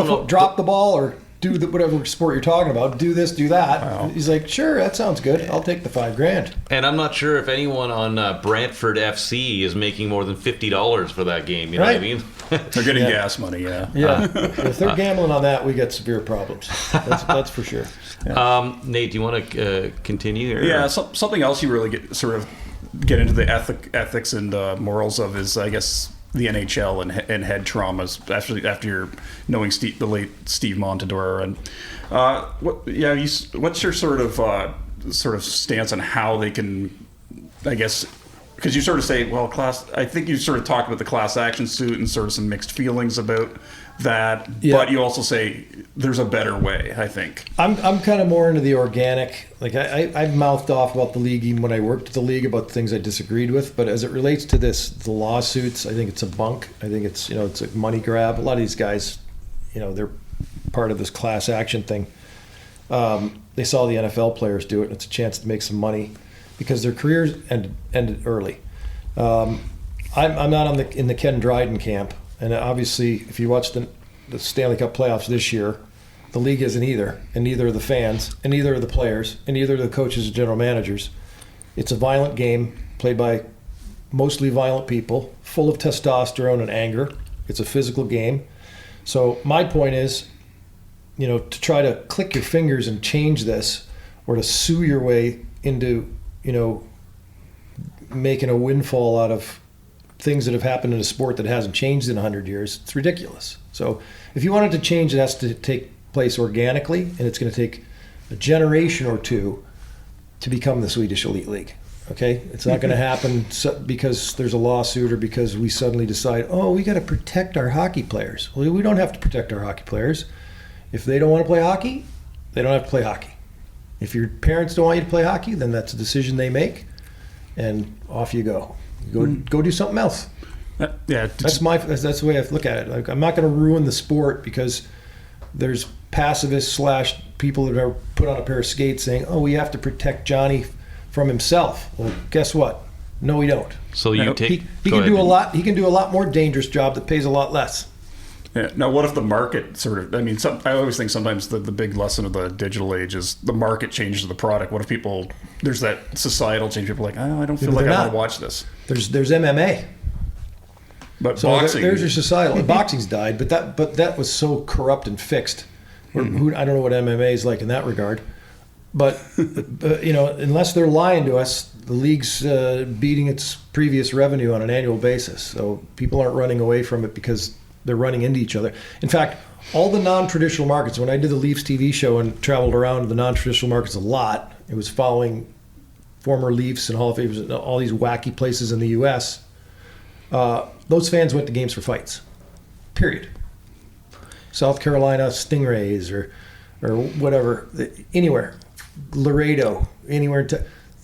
the ball or do whatever sport you're talking about. Do this, do that. Wow. He's like, sure, that sounds good. I'll take the $5,000. And I'm not sure if anyone on Brantford FC is making more than $50 for that game. You know what I mean? They're getting gas money, yeah. Yeah. If they're gambling on that, we got severe problems. That's for sure. Yeah. Nate, do you want to continue? Or? Yeah, something else you really get into the ethics and morals of is, I guess, the NHL and head traumas after knowing the late Steve Montador. And what's your sort of stance on how they can, I guess, because you sort of say, well, I think you sort of talked about the class action suit and sort of some mixed feelings about that, but you also say there's a better way, I think. I'm kind of more into the organic. Like I've mouthed off about the league even when I worked at the league about things I disagreed with, but as it relates to the lawsuits, I think it's a bunk. I think it's it's a money grab. A lot of these guys, they're part of this class action thing. They saw the NFL players do it, and it's a chance to make some money because their careers ended early. I'm not in the Ken Dryden camp. And obviously, if you watch the Stanley Cup playoffs this year, the league isn't either, and neither are the fans, and neither are the players, and neither are the coaches and general managers. It's a violent game played by mostly violent people, full of testosterone and anger. It's a physical game. So my point is, to try to click your fingers and change this, or to sue your way into, making a windfall out of things that have happened in a sport that hasn't changed in 100 years, it's ridiculous. So if you want it to change, it has to take place organically, and it's going to take a generation or two to become the Swedish Elite League. Okay? It's not going to happen because there's a lawsuit or because we suddenly decide, we got to protect our hockey players. Well, we don't have to protect our hockey players. If they don't want to play hockey, they don't have to play hockey. If your parents don't want you to play hockey, then that's a decision they make, and off you go. Go do something else. That's the way I look at it. Like, I'm not going to ruin the sport because there's pacifists / people that are put on a pair of skates saying, "Oh, we have to protect Johnny from himself." Well, guess what? No, we don't. So you take. He can do a lot. He can do a lot more dangerous job that pays a lot less. Yeah. Now, what if the market sort of? I mean, I always think sometimes the big lesson of the digital age is the market changes the product. What if there's that societal change? People are like, oh, I don't feel like I want to watch this. There's MMA. But so boxing, there's your societal. Boxing's died, but that was so corrupt and fixed. I don't know what MMA is like in that regard. But unless they're lying to us, the league's beating its previous revenue on an annual basis. So people aren't running away from it because they're running into each other. In fact, all the non-traditional markets, when I did the Leafs TV show and traveled around the non-traditional markets a lot, it was following former Leafs and Hall of Famers and all these wacky places in the U.S. Those fans went to games for fights, period. South Carolina Stingrays or whatever, anywhere, Laredo, anywhere.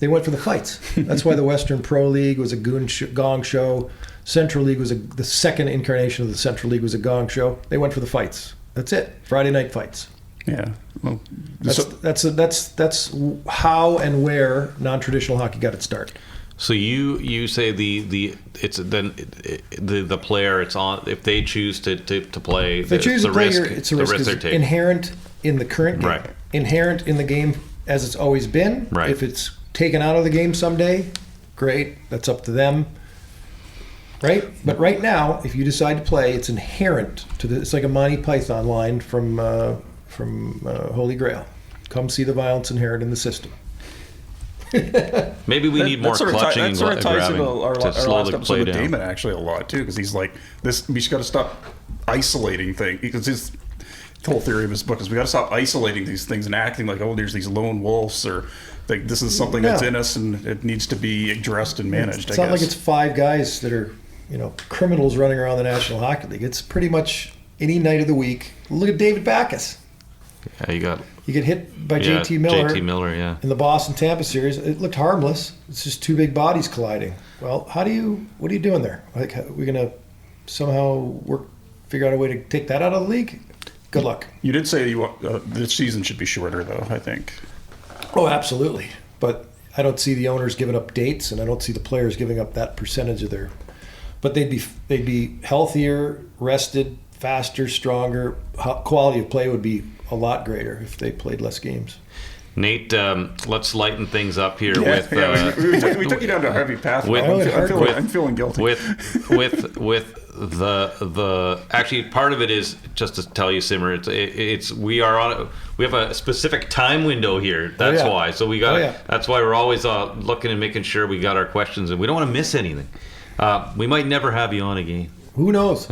They went for the fights. That's why the Western Pro League was a gong show. Central League was the second incarnation of the Central League was a gong show. They went for the fights. That's it. Friday night fights. Yeah. Well, that's how and where non-traditional hockey got its start. So you say the player, it's on if they choose to play. If they choose to play, it's a risk they're taking. Inherent in the current game. Right. Inherent in the game as it's always been. Right. If it's taken out of the game someday, great. That's up to them. Right? But right now, if you decide to play, it's inherent to it's like a Monty Python line from Holy Grail. Come see the violence inherent in the system. Maybe we need more clutching and grabbing to slowly play down. Damon actually a lot too, because he's like this. We just got to stop isolating things. Because his whole theory of his book is we got to stop isolating these things and acting like, oh, there's these lone wolves or like this is something that's in us and it needs to be addressed and managed. It's not like it's five guys that are criminals running around the National Hockey League. It's pretty much any night of the week. Look at David Backes. Yeah, you get hit by JT Miller. JT Miller, yeah. In the Boston Tampa series, it looked harmless. It's just two big bodies colliding. Well, what are you doing there? Like, are we gonna somehow figure out a way to take that out of the league? Good luck. You did say this season should be shorter, though, I think. Oh, absolutely. But I don't see the owners giving up dates, and I don't see the players giving up that percentage of their. But they'd be healthier, rested, faster, stronger. Quality of play would be a lot greater if they played less games. Nate, let's lighten things up here we took you down to a heavy path. I'm feeling guilty. With the actually part of it is just to tell you, Simmer. We have a specific time window here. That's why. So we got. That's why we're always looking and making sure we got our questions and we don't want to miss anything. We might never have you on again. Who knows?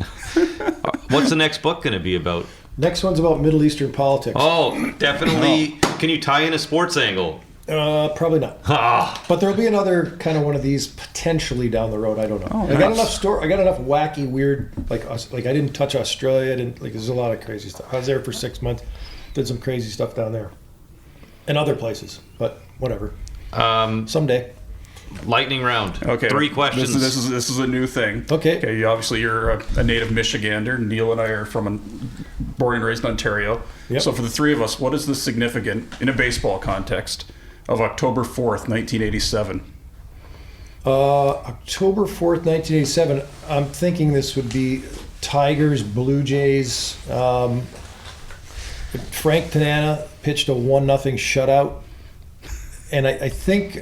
What's the next book going to be about? Next one's about Middle Eastern politics. Oh, definitely. Can you tie in a sports angle? Probably not. But there'll be another kind of one of these potentially down the road. I don't know. I got enough wacky, weird, like I didn't touch Australia. There's a lot of crazy stuff. I was there for 6 months. Did some crazy stuff down there. And other places. But whatever. Someday. Lightning round. Okay. 3 questions. This is a new thing. Okay. You're a native Michigander. Neil and I are born and raised in Ontario. Yep. So for the three of us, what is the significant, in a baseball context, of October 4th, 1987? October 4th, 1987. I'm thinking this would be Tigers, Blue Jays. Frank Tanana pitched a 1-0 shutout. And I think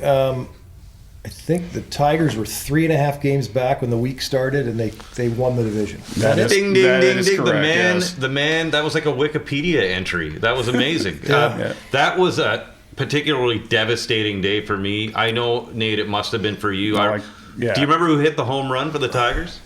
the Tigers were 3.5 games back when the week started, and they won the division. Ding, correct, yes. The man. That was like a Wikipedia entry. That was amazing. That was a particularly devastating day for me. I know, Nate, it must have been for you. Do you remember who hit the home run for the Tigers?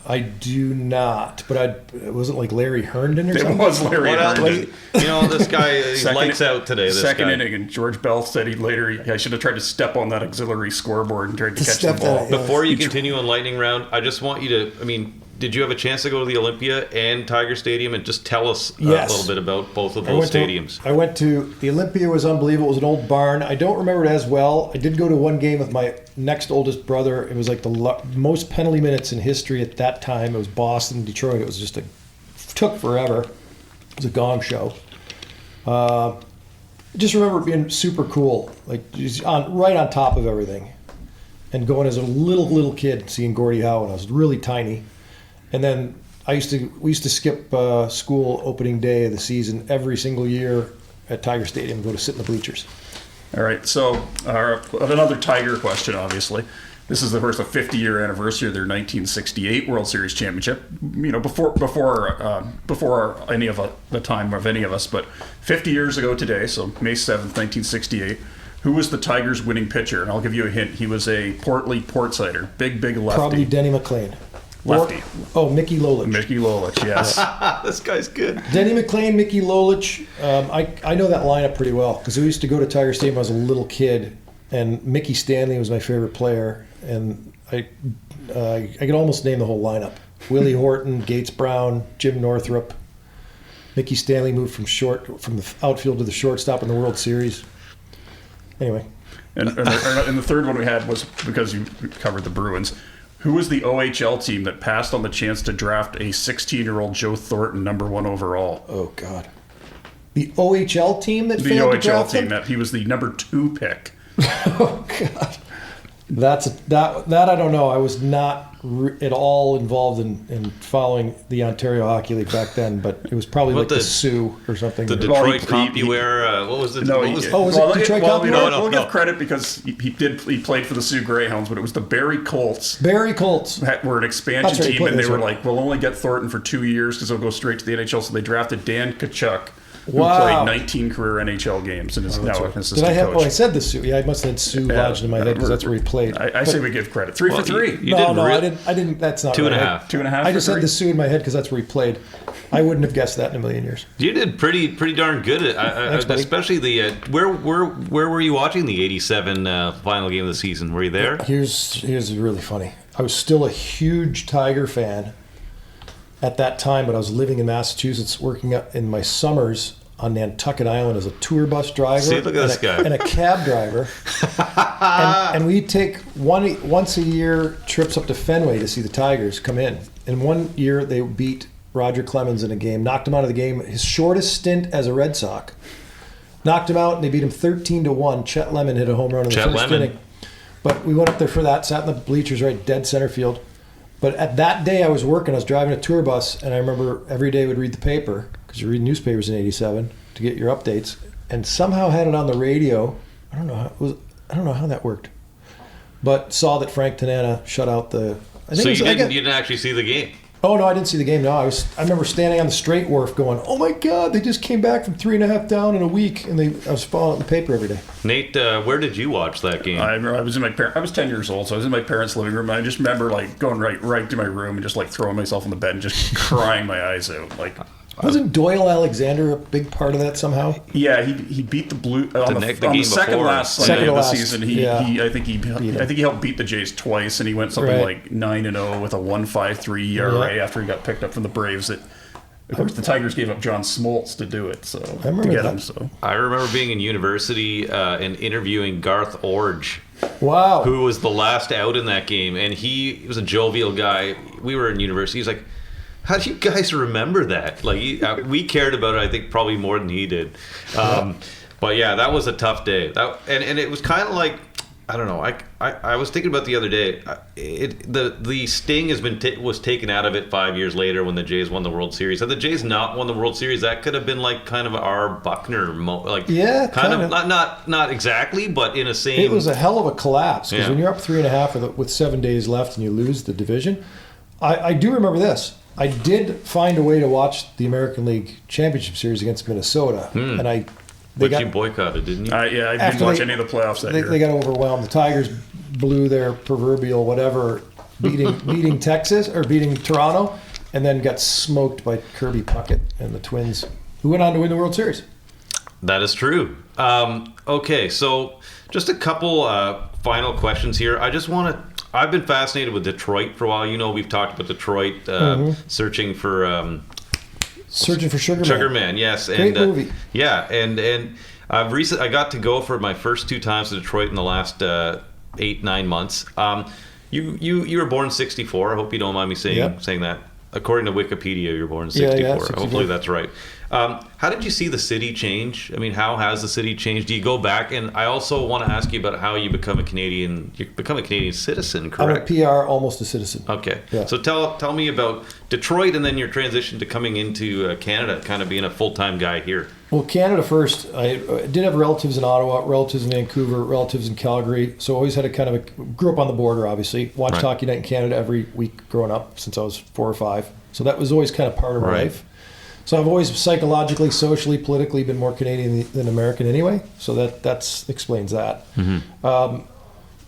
I do not, but it wasn't like Larry Herndon or something? It was Larry Herndon. This guy, he lights out today. Second inning, and George Bell said I should have tried to step on that auxiliary scoreboard and tried to catch the ball. Before you continue on lightning round, I just want you to, did you have a chance to go to the Olympia and Tiger Stadium and just tell us a little bit about both of those stadiums? I went to the Olympia. Was unbelievable. It was an old barn. I don't remember it as well. I did go to one game with my next oldest brother. It was like the most penalty minutes in history at that time. It was Boston, Detroit. It was took forever. It was a gong show. Just remember it being super cool, like just right on top of everything, and going as a little kid seeing Gordie Howe when I was really tiny, and then we used to skip school opening day of the season every single year at Tiger Stadium and go to sit in the bleachers. All right, so another Tiger question, obviously. This is, of course, the 50-year anniversary of their 1968 World Series championship. You know, before any of the time of any of us, but 50 years ago today, so May 7th, 1968, who was the Tigers' winning pitcher? And I'll give you a hint. He was a portly port-sider, big lefty. Probably Denny McLain. Lefty. Mickey Lolich. Mickey Lolich, yes. This guy's good. Denny McLain, Mickey Lolich. I know that lineup pretty well because we used to go to Tiger Stadium when I was a little kid, and Mickey Stanley was my favorite player. And I could almost name the whole lineup. Willie Horton, Gates Brown, Jim Northrup. Mickey Stanley moved from the outfield to the shortstop in the World Series. Anyway. And the third one we had was, because you covered the Bruins, who was the OHL team that passed on the chance to draft a 16-year-old Joe Thornton number 1 overall? Oh, God. The OHL team that failed to draft him? The OHL team, he was the number 2 pick. Oh, God. That I don't know. I was not at all involved in following the Ontario Hockey League back then, but it was probably like the Sioux or something. The Detroit CompuWare. What was it? Was it Detroit CompuWare? We'll give credit because he played for the Sioux Greyhounds, but it was the Barrie Colts. Barrie Colts Were an expansion team, and they were like, we'll only get Thornton for 2 years because he'll go straight to the NHL. So they drafted Dan Tkachuk, who played 19 career NHL games and is now an assistant coach. I said the Sioux. Yeah, I must have had Sioux lodged in my head because that's where he played. I say we give credit. 3 for 3. I didn't. That's not 2.5. right. 2.5. I just had the Sioux in my head because that's where he played. I wouldn't have guessed that in a million years. You did pretty darn good. Thanks, buddy. Especially the where were you watching the '87 final game of the season? Were you there? Here's really funny. I was still a huge Tiger fan at that time, but I was living in Massachusetts, working in my summers on Nantucket Island as a tour bus driver. See, look at this guy. And a cab driver. and we'd take once a year trips up to Fenway to see the Tigers come in. And one year they beat Roger Clemens in a game, knocked him out of the game. His shortest stint as a Red Sox. Knocked him out, and they beat him 13-1. Chet Lemon hit a home run in the first inning. But we went up there for that, sat in the bleachers right dead center field. But at that day I was working, I was driving a tour bus, and I remember every day I would read the paper, because you read newspapers in '87 to get your updates, and somehow had it on the radio. I don't know how that worked, but saw that Frank Tanana shut out the. You didn't actually see the game. Oh no, I didn't see the game. No, I remember standing on the straight wharf going, "Oh my God, they just came back from 3.5 down in a week," and I was following the paper every day. Nate, where did you watch that game? I was I was 10 years old, so I was in my parents' living room. And I just remember like going right to my room and just like throwing myself in the bed and just crying my eyes out. Like, wasn't Doyle Alexander a big part of that somehow? Yeah, he beat the Blue on the second last Sunday of the season. I think he helped beat the Jays twice, and he went something like 9-0 with a 1.53 ERA after he got picked up from the Braves. Of course, the Tigers gave up John Smoltz to do it. I remember that. So I remember being in university and interviewing Garth Orge. Wow, who was the last out in that game, and he was a jovial guy. We were in university. He's like, how do you guys remember that? Like, we cared about it, I think, probably more than he did. But yeah, that was a tough day. And it was kind of like, I don't know. I was thinking about the other day. The sting was taken out of it 5 years later when the Jays won the World Series. Had the Jays not won the World Series, that could have been like kind of our Buckner not exactly, but in a same. It was a hell of a collapse because when you're up 3.5 with 7 days left and you lose the division, I do remember this. I did find a way to watch the American League Championship Series against Minnesota, and you boycotted, didn't you? I didn't watch any of the playoffs that year. They got overwhelmed. The Tigers blew their proverbial whatever, beating Texas or beating Toronto, and then got smoked by Kirby Puckett and the Twins, who went on to win the World Series. That is true. Okay, so just a couple final questions here. I've been fascinated with Detroit for a while. You know, we've talked about Detroit searching for Sugar Man. Sugar Man, yes. Great movie. Yeah, and I got to go for my first 2 times to Detroit in the last 8-9 months. You were born in '64. I hope you don't mind me saying that. According to Wikipedia, you were born in '64. Yeah, 64. Hopefully that's right. How did you see the city change? I mean, how has the city changed? Do you go back? And I also want to ask you about how you become a Canadian. You become a Canadian citizen, correct? I'm a PR, almost a citizen. Okay. Yeah. So tell me about Detroit and then your transition to coming into Canada, kind of being a full-time guy here. Well, Canada first. I did have relatives in Ottawa, relatives in Vancouver, relatives in Calgary. So always had grew up on the border, obviously. Watched Hockey Night in Canada every week growing up since I was 4 or 5. So that was always kind of part of my life. So I've always psychologically, socially, politically been more Canadian than American anyway. So that explains that. Mm-hmm.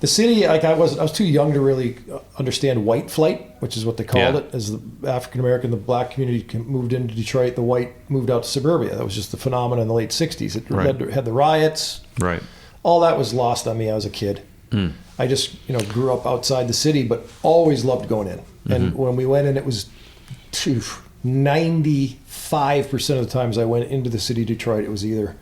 The city, I was too young to really understand white flight, which is what they called it. As the African American, the black community moved into Detroit, the white moved out to suburbia. That was just the phenomenon in the late 60s. It had the riots. Right. All that was lost on me. I was a kid. Mm. I just grew up outside the city, but always loved going in. Mm-hmm. And when we went in, it was 95% of the times I went into the city of Detroit, it was either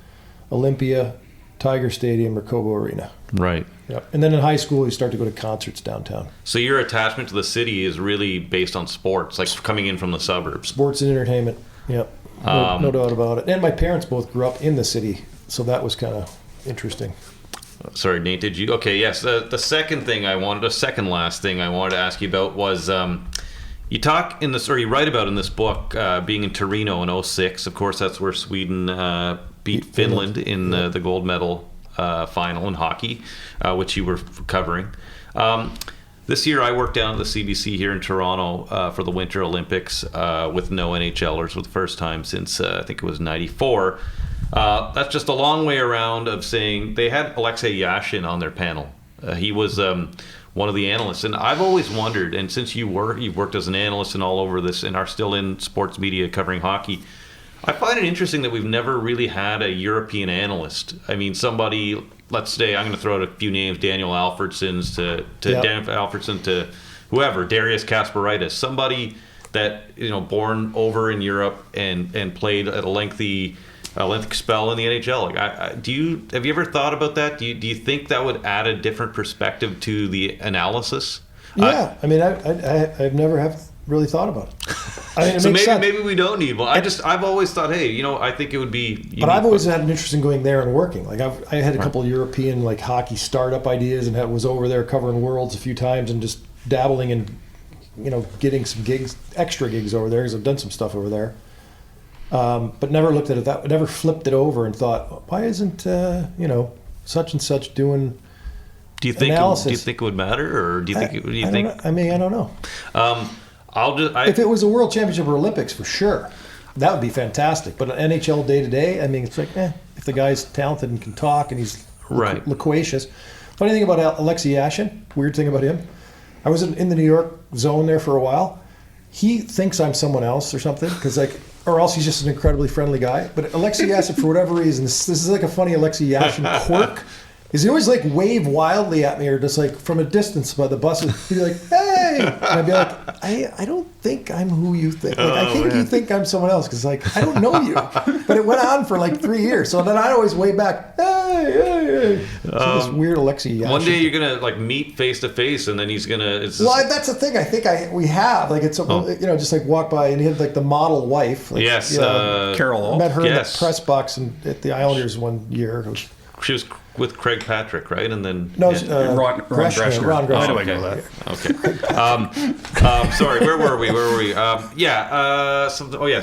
Olympia, Tiger Stadium, or Cobo Arena. Right. Yep. And then in high school, you start to go to concerts downtown. So your attachment to the city is really based on sports, like coming in from the suburbs. Sports and entertainment. Yep. No doubt about it. And my parents both grew up in the city, so that was kind of interesting. Sorry, Nate, did you? Okay, yes. The second last thing I wanted to ask you about was you write about in this book being in Torino in 2006. Of course, that's where Sweden beat Finland in the gold medal final in hockey, which you were covering. This year I worked down at the CBC here in Toronto for the Winter Olympics with no NHLers for the first time since I think it was 94. That's just a long way around of saying they had Alexei Yashin on their panel. He was one of the analysts, and I've always wondered, and since you've worked as an analyst and all over this and are still in sports media covering hockey, I find it interesting that we've never really had a European analyst. I mean, somebody, let's say, I'm going to throw out a few names, Daniel Alfredson to whoever, Darius Kasparaitis, somebody that, born over in Europe and played at a lengthy spell in the NHL. Like, have you ever thought about that? Do you think that would add a different perspective to the analysis? Yeah, I've never really thought about it. I mean, it so makes sense. Maybe we don't need one. I've always thought, hey, I think it would be. But I've always had an interest in going there and working. Like I had a couple of European hockey startup ideas and was over there covering Worlds a few times and just dabbling in, getting some extra gigs over there because I've done some stuff over there. But never looked at it never flipped it over and thought, why isn't such and such doing? Do you think analysis? Do you think it would matter, or do you think? I don't know. If it was a World Championship or Olympics, for sure, that would be fantastic. But an NHL day to day, it's like, if the guy's talented and can talk and he's loquacious. Funny thing about Alexei Yashin, weird thing about him, I was in the New York zone there for a while. He thinks I'm someone else or something, or else he's just an incredibly friendly guy. But Alexei Yashin, for whatever reason, this is like a funny Alexei Yashin quirk. Is he always wave wildly at me, or just from a distance by the buses? He'd be like, "Hey," and I'd be like, "I don't think I'm who you think. I think you think I'm someone else because I don't know you." But it went on for 3 years. So then I'd always wave back, "Hey." So this weird Alexei Yashin. One day you're gonna meet face to face, and then he's gonna. That's the thing. I think we have just walk by, and he had the model wife. Yes, Carol. I met her in the press box at the Islanders one year. She was with Craig Patrick, right? And then Ron Greshner. Ron Greshner. How do I know that? Okay. Sorry, where were we?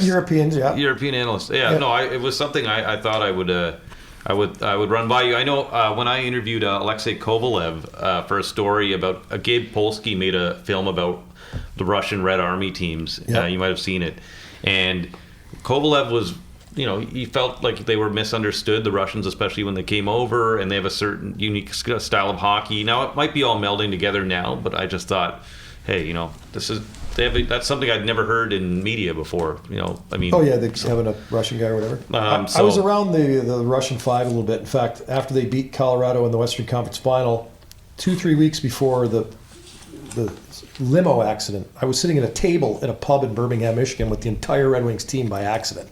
Europeans, European analysts. It was something I thought I would run by you. I know when I interviewed Alexei Kovalev for a story about Gabe Polsky made a film about the Russian Red Army teams. You might have seen it, and Kovalev was. He felt like they were misunderstood, the Russians, especially when they came over, and they have a certain unique style of hockey. Now, it might be all melding together now, but I just thought, hey, that's something I'd never heard in media before. They having a Russian guy or whatever. I was around the Russian Five a little bit. In fact, after they beat Colorado in the Western Conference Final, 2-3 weeks before the limo accident, I was sitting at a table at a pub in Birmingham, Michigan, with the entire Red Wings team by accident.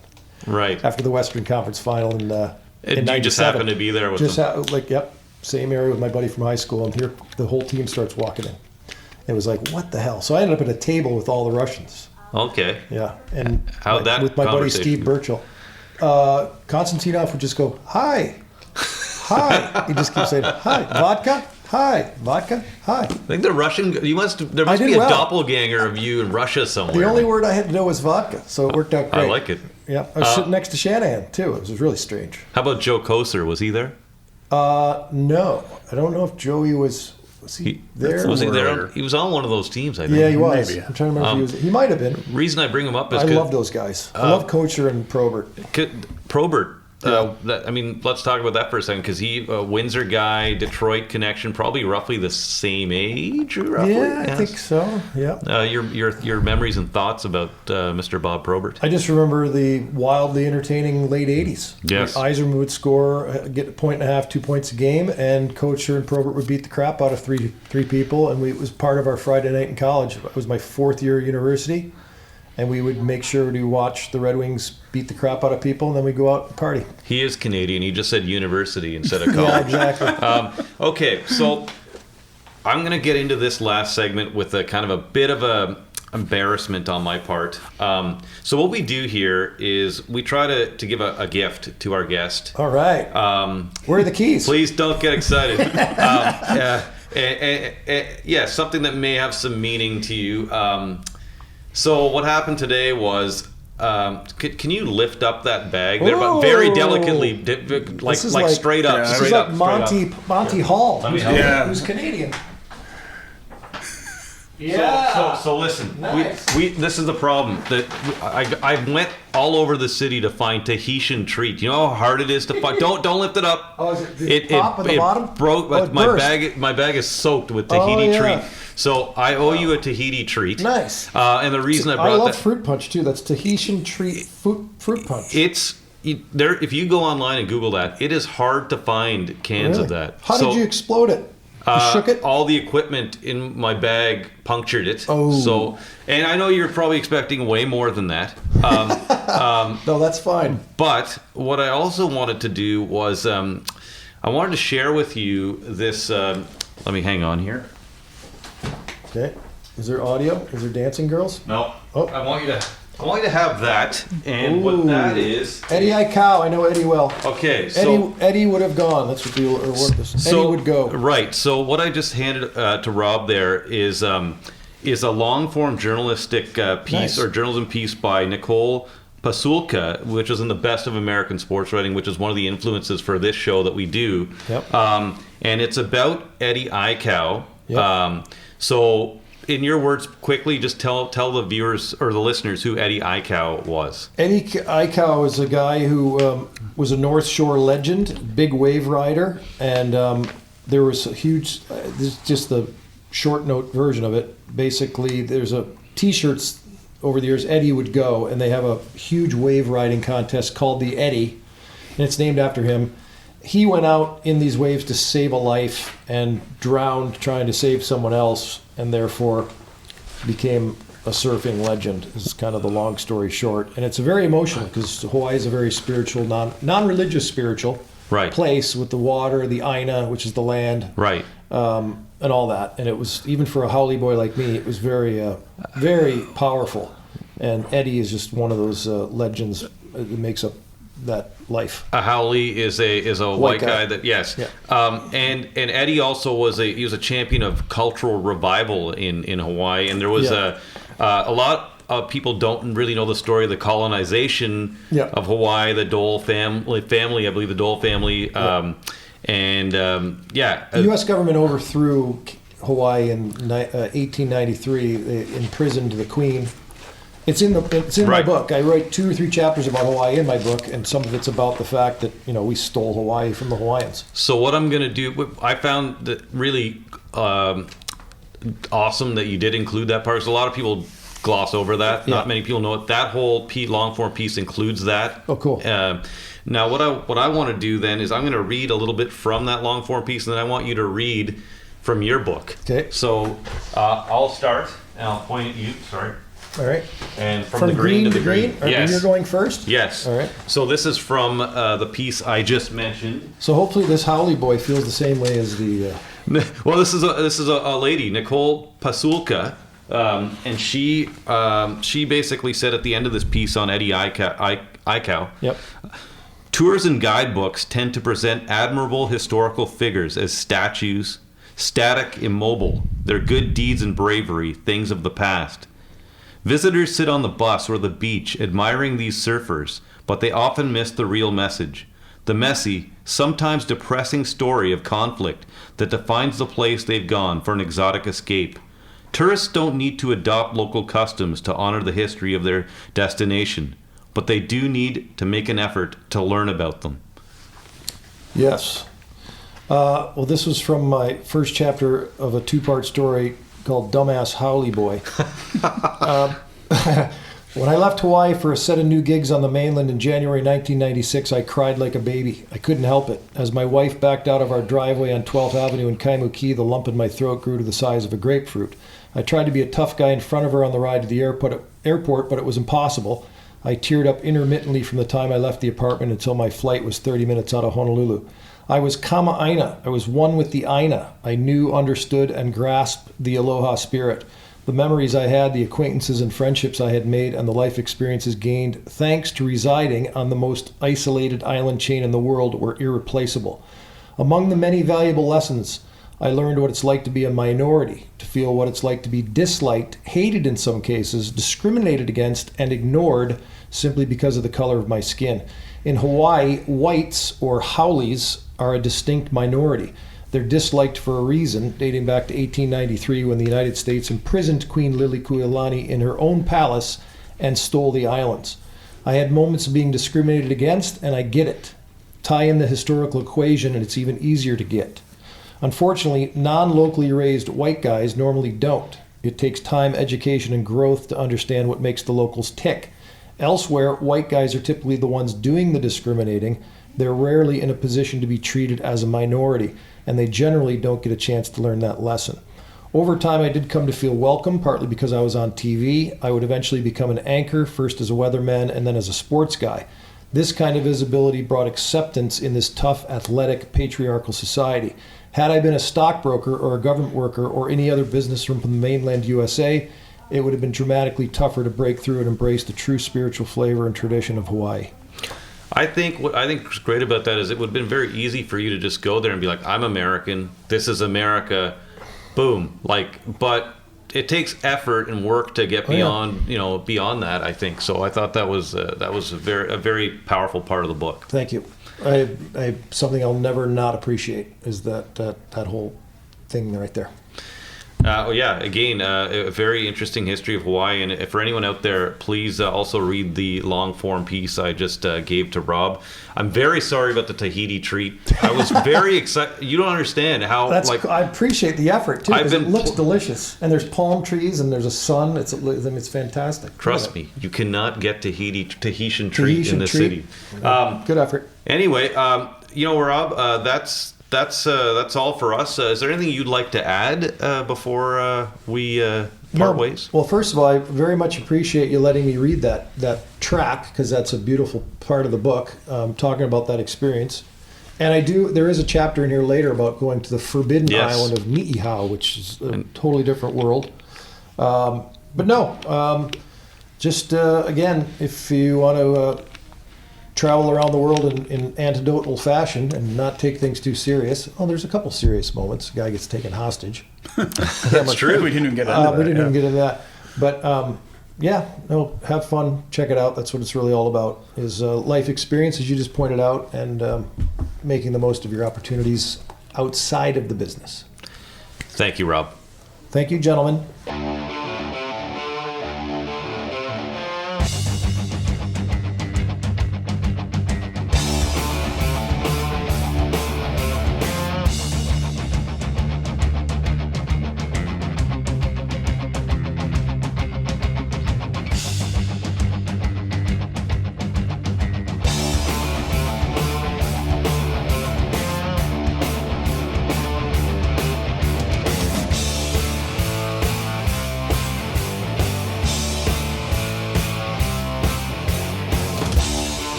Right. After the Western Conference Final in 97. You just happened to be there with them? Same area with my buddy from high school, and here the whole team starts walking in. It was like, what the hell? So I ended up at a table with all the Russians. Okay. Yeah. And how'd that with my buddy Steve Burchell. Konstantinov would just go, hi. Hi. He just keeps saying, hi. Vodka? Hi. Vodka? Hi. I think the Russian. There must did be a well. doppelganger of you in Russia somewhere. The only word I had to know was vodka, so it worked out great. I like it. Yeah, I was sitting next to Shanahan, too. It was really strange. How about Joe Koser? Was he there? No. I don't know if Joey was he there? Was he or- there? He was on one of those teams, I think. Yeah, he was. Maybe. I'm trying to remember if he was. He might have been. Reason I bring him up is I love those guys. I love Kocher and Probert. Probert. Let's talk about that for a second, because he Windsor guy, Detroit connection, probably roughly the same age. Roughly, Yeah, I yes. think so. Yeah. Your memories and thoughts about Mr. Bob Probert. I just remember the wildly entertaining late 80s. Yes. Where Yzerman would score, get a point and a half, 2 points a game, and Kocher and Probert would beat the crap out of three people, and it was part of our Friday night in college. It was my 4th year at university, and we would make sure to watch the Red Wings beat the crap out of people, and then we'd go out and party. He is Canadian. He just said university instead of college. Yeah, exactly. Okay, so I'm going to get into this last segment with a kind of a bit of a embarrassment on my part. So what we do here is we try to give a gift to our guest. All right. Where are the keys? Please don't get excited. Something that may have some meaning to you. So what happened today was, can you lift up that bag there, but very delicately, like straight up, yeah, This straight is up, like straight up. Monty Hall. Let me help you. Yeah. Who's Canadian. So listen, Nice. we this is the problem that I went all over the city to find Tahitian treat. You know how hard it is to find. Don't lift it up. Oh, is it the top or the bottom? Broke. Oh, it my burst. bag is soaked with Tahiti Oh, yeah. treat. So I owe you a Tahiti treat. Nice. And the reason I I brought love that. fruit punch too. That's Tahitian treat fruit punch. There. If you go online and Google that, it is hard to find cans of Really? that. How did you explode it? You shook it? All the equipment in my bag punctured it. Oh. So, and I know you're probably expecting way more than that. No, that's fine. But what I also wanted to do was, I wanted to share with you this. Let me hang on here. Okay. Is there audio? Is there dancing girls? No. Oh. I want you to have that. And what that is. Eddie Aikau. I know Eddie well. Okay. So. Eddie would have gone. That's what the word is. Eddie would go. Right. So what I just handed to Rob there is a long-form journalistic piece Nice. or journalism piece by Nicole Pasulka, which is in the Best of American Sports Writing, which is one of the influences for this show that we do. Yep. And it's about Eddie Aikau. Yep. So in your words, quickly, just tell the viewers or the listeners who Eddie Aikau was. Eddie Aikau is a guy who was a North Shore legend, big wave rider, and there was a huge. This is just the short note version of it. Basically, there's a T-shirts over the years. Eddie would go, and they have a huge wave riding contest called the Eddie, and it's named after him. He went out in these waves to save a life and drowned trying to save someone else, and therefore became a surfing legend. Is kind of the long story short, and it's very emotional because Hawaii is a very spiritual, non-religious spiritual Right. place with the water, the Aina, which is the land, Right. and all that. And it was, even for a haole boy like me, it was very, very powerful. And Eddie is just one of those legends that makes up that life. A haole is a white guy that yes. Yeah. And Eddie also was a champion of cultural revival in Hawaii, and there was Yeah. a lot of people don't really know the story of the colonization Yeah. of Hawaii, the Dole family, I believe the Dole family, Yeah. The U.S. government overthrew Hawaii in 1893. They imprisoned the Queen. It's in my Right. book. I write 2 or 3 chapters about Hawaii in my book, and some of it's about the fact that we stole Hawaii from the Hawaiians. So what I'm going to do, I found that really awesome that you did include that part, because a lot of people gloss over that. Yeah. Not many people know it. That whole long form piece includes that. Oh, cool. Now, what I want to do then is I'm going to read a little bit from that long form piece, and then I want you to read from your book. Okay. So I'll start, and I'll point at you. Sorry. All right. And from the green to the green. Or Yes. You're going first? Yes. All right. So this is from the piece I just mentioned. So hopefully this haole boy feels the same way as the... Well, this is a lady, Nicole Pasulka, And she basically said at the end of this piece on Eddie Aikau, Yep. tours and guidebooks tend to present admirable historical figures as statues, static, immobile, their good deeds and bravery, things of the past. Visitors sit on the bus or the beach admiring these surfers, but they often miss the real message, the messy, sometimes depressing story of conflict that defines the place they've gone for an exotic escape. Tourists don't need to adopt local customs to honor the history of their destination, but they do need to make an effort to learn about them. Yes. Well, this was from my first chapter of a two-part story called Dumbass Howley Boy. When I left Hawaii for a set of new gigs on the mainland in January 1996, I cried like a baby. I couldn't help it. As my wife backed out of our driveway on 12th Avenue in Kaimuki, the lump in my throat grew to the size of a grapefruit. I tried to be a tough guy in front of her on the ride to the airport, but it was impossible. I teared up intermittently from the time I left the apartment until my flight was 30 minutes out of Honolulu. I was Kama'aina. I was one with the Aina. I knew, understood, and grasped the aloha spirit. The memories I had, the acquaintances and friendships I had made, and the life experiences gained thanks to residing on the most isolated island chain in the world were irreplaceable. Among the many valuable lessons, I learned what it's like to be a minority, to feel what it's like to be disliked, hated in some cases, discriminated against, and ignored simply because of the color of my skin. In Hawaii, whites, or haoles, are a distinct minority. They're disliked for a reason, dating back to 1893 when the United States imprisoned Queen Liliuokalani in her own palace and stole the islands. I had moments of being discriminated against, and I get it. Tie in the historical equation, and it's even easier to get. Unfortunately, non-locally raised white guys normally don't. It takes time, education, and growth to understand what makes the locals tick. Elsewhere, white guys are typically the ones doing the discriminating. They're rarely in a position to be treated as a minority, and they generally don't get a chance to learn that lesson. Over time, I did come to feel welcome, partly because I was on TV. I would eventually become an anchor, first as a weatherman and then as a sports guy. This kind of visibility brought acceptance in this tough, athletic, patriarchal society. Had I been a stockbroker or a government worker or any other business from the mainland USA, it would have been dramatically tougher to break through and embrace the true spiritual flavor and tradition of Hawaii. I think what's great about that is it would have been very easy for you to just go there and be like, I'm American, this is America, boom. But it takes effort and work to get beyond that, I think. So I thought that was a very powerful part of the book. Thank you. I something I'll never not appreciate is that whole thing right there. A very interesting history of Hawaii. And for anyone out there, please also read the long-form piece I just gave to Rob. I'm very sorry about the Tahiti treat. I was very excited. You don't understand how... I appreciate the effort, too, because it looks delicious. And there's palm trees, and there's a sun. It's fantastic. Trust me, you cannot get Tahitian treat in this city. Good effort. Anyway, Rob, that's all for us. Is there anything you'd like to add before we part ways? Well, first of all, I very much appreciate you letting me read that track, because that's a beautiful part of the book, talking about that experience. And there is a chapter in here later about going to the forbidden island of Ni'ihau, which is a totally different world. Again, if you want to travel around the world in anecdotal fashion and not take things too serious. Oh, there's a couple serious moments. A guy gets taken hostage. That's true. We didn't even get into that. We didn't even get into that. But have fun. Check it out. That's what it's really all about, is life experience, as you just pointed out, and making the most of your opportunities outside of the business. Thank you, Rob. Thank you, gentlemen.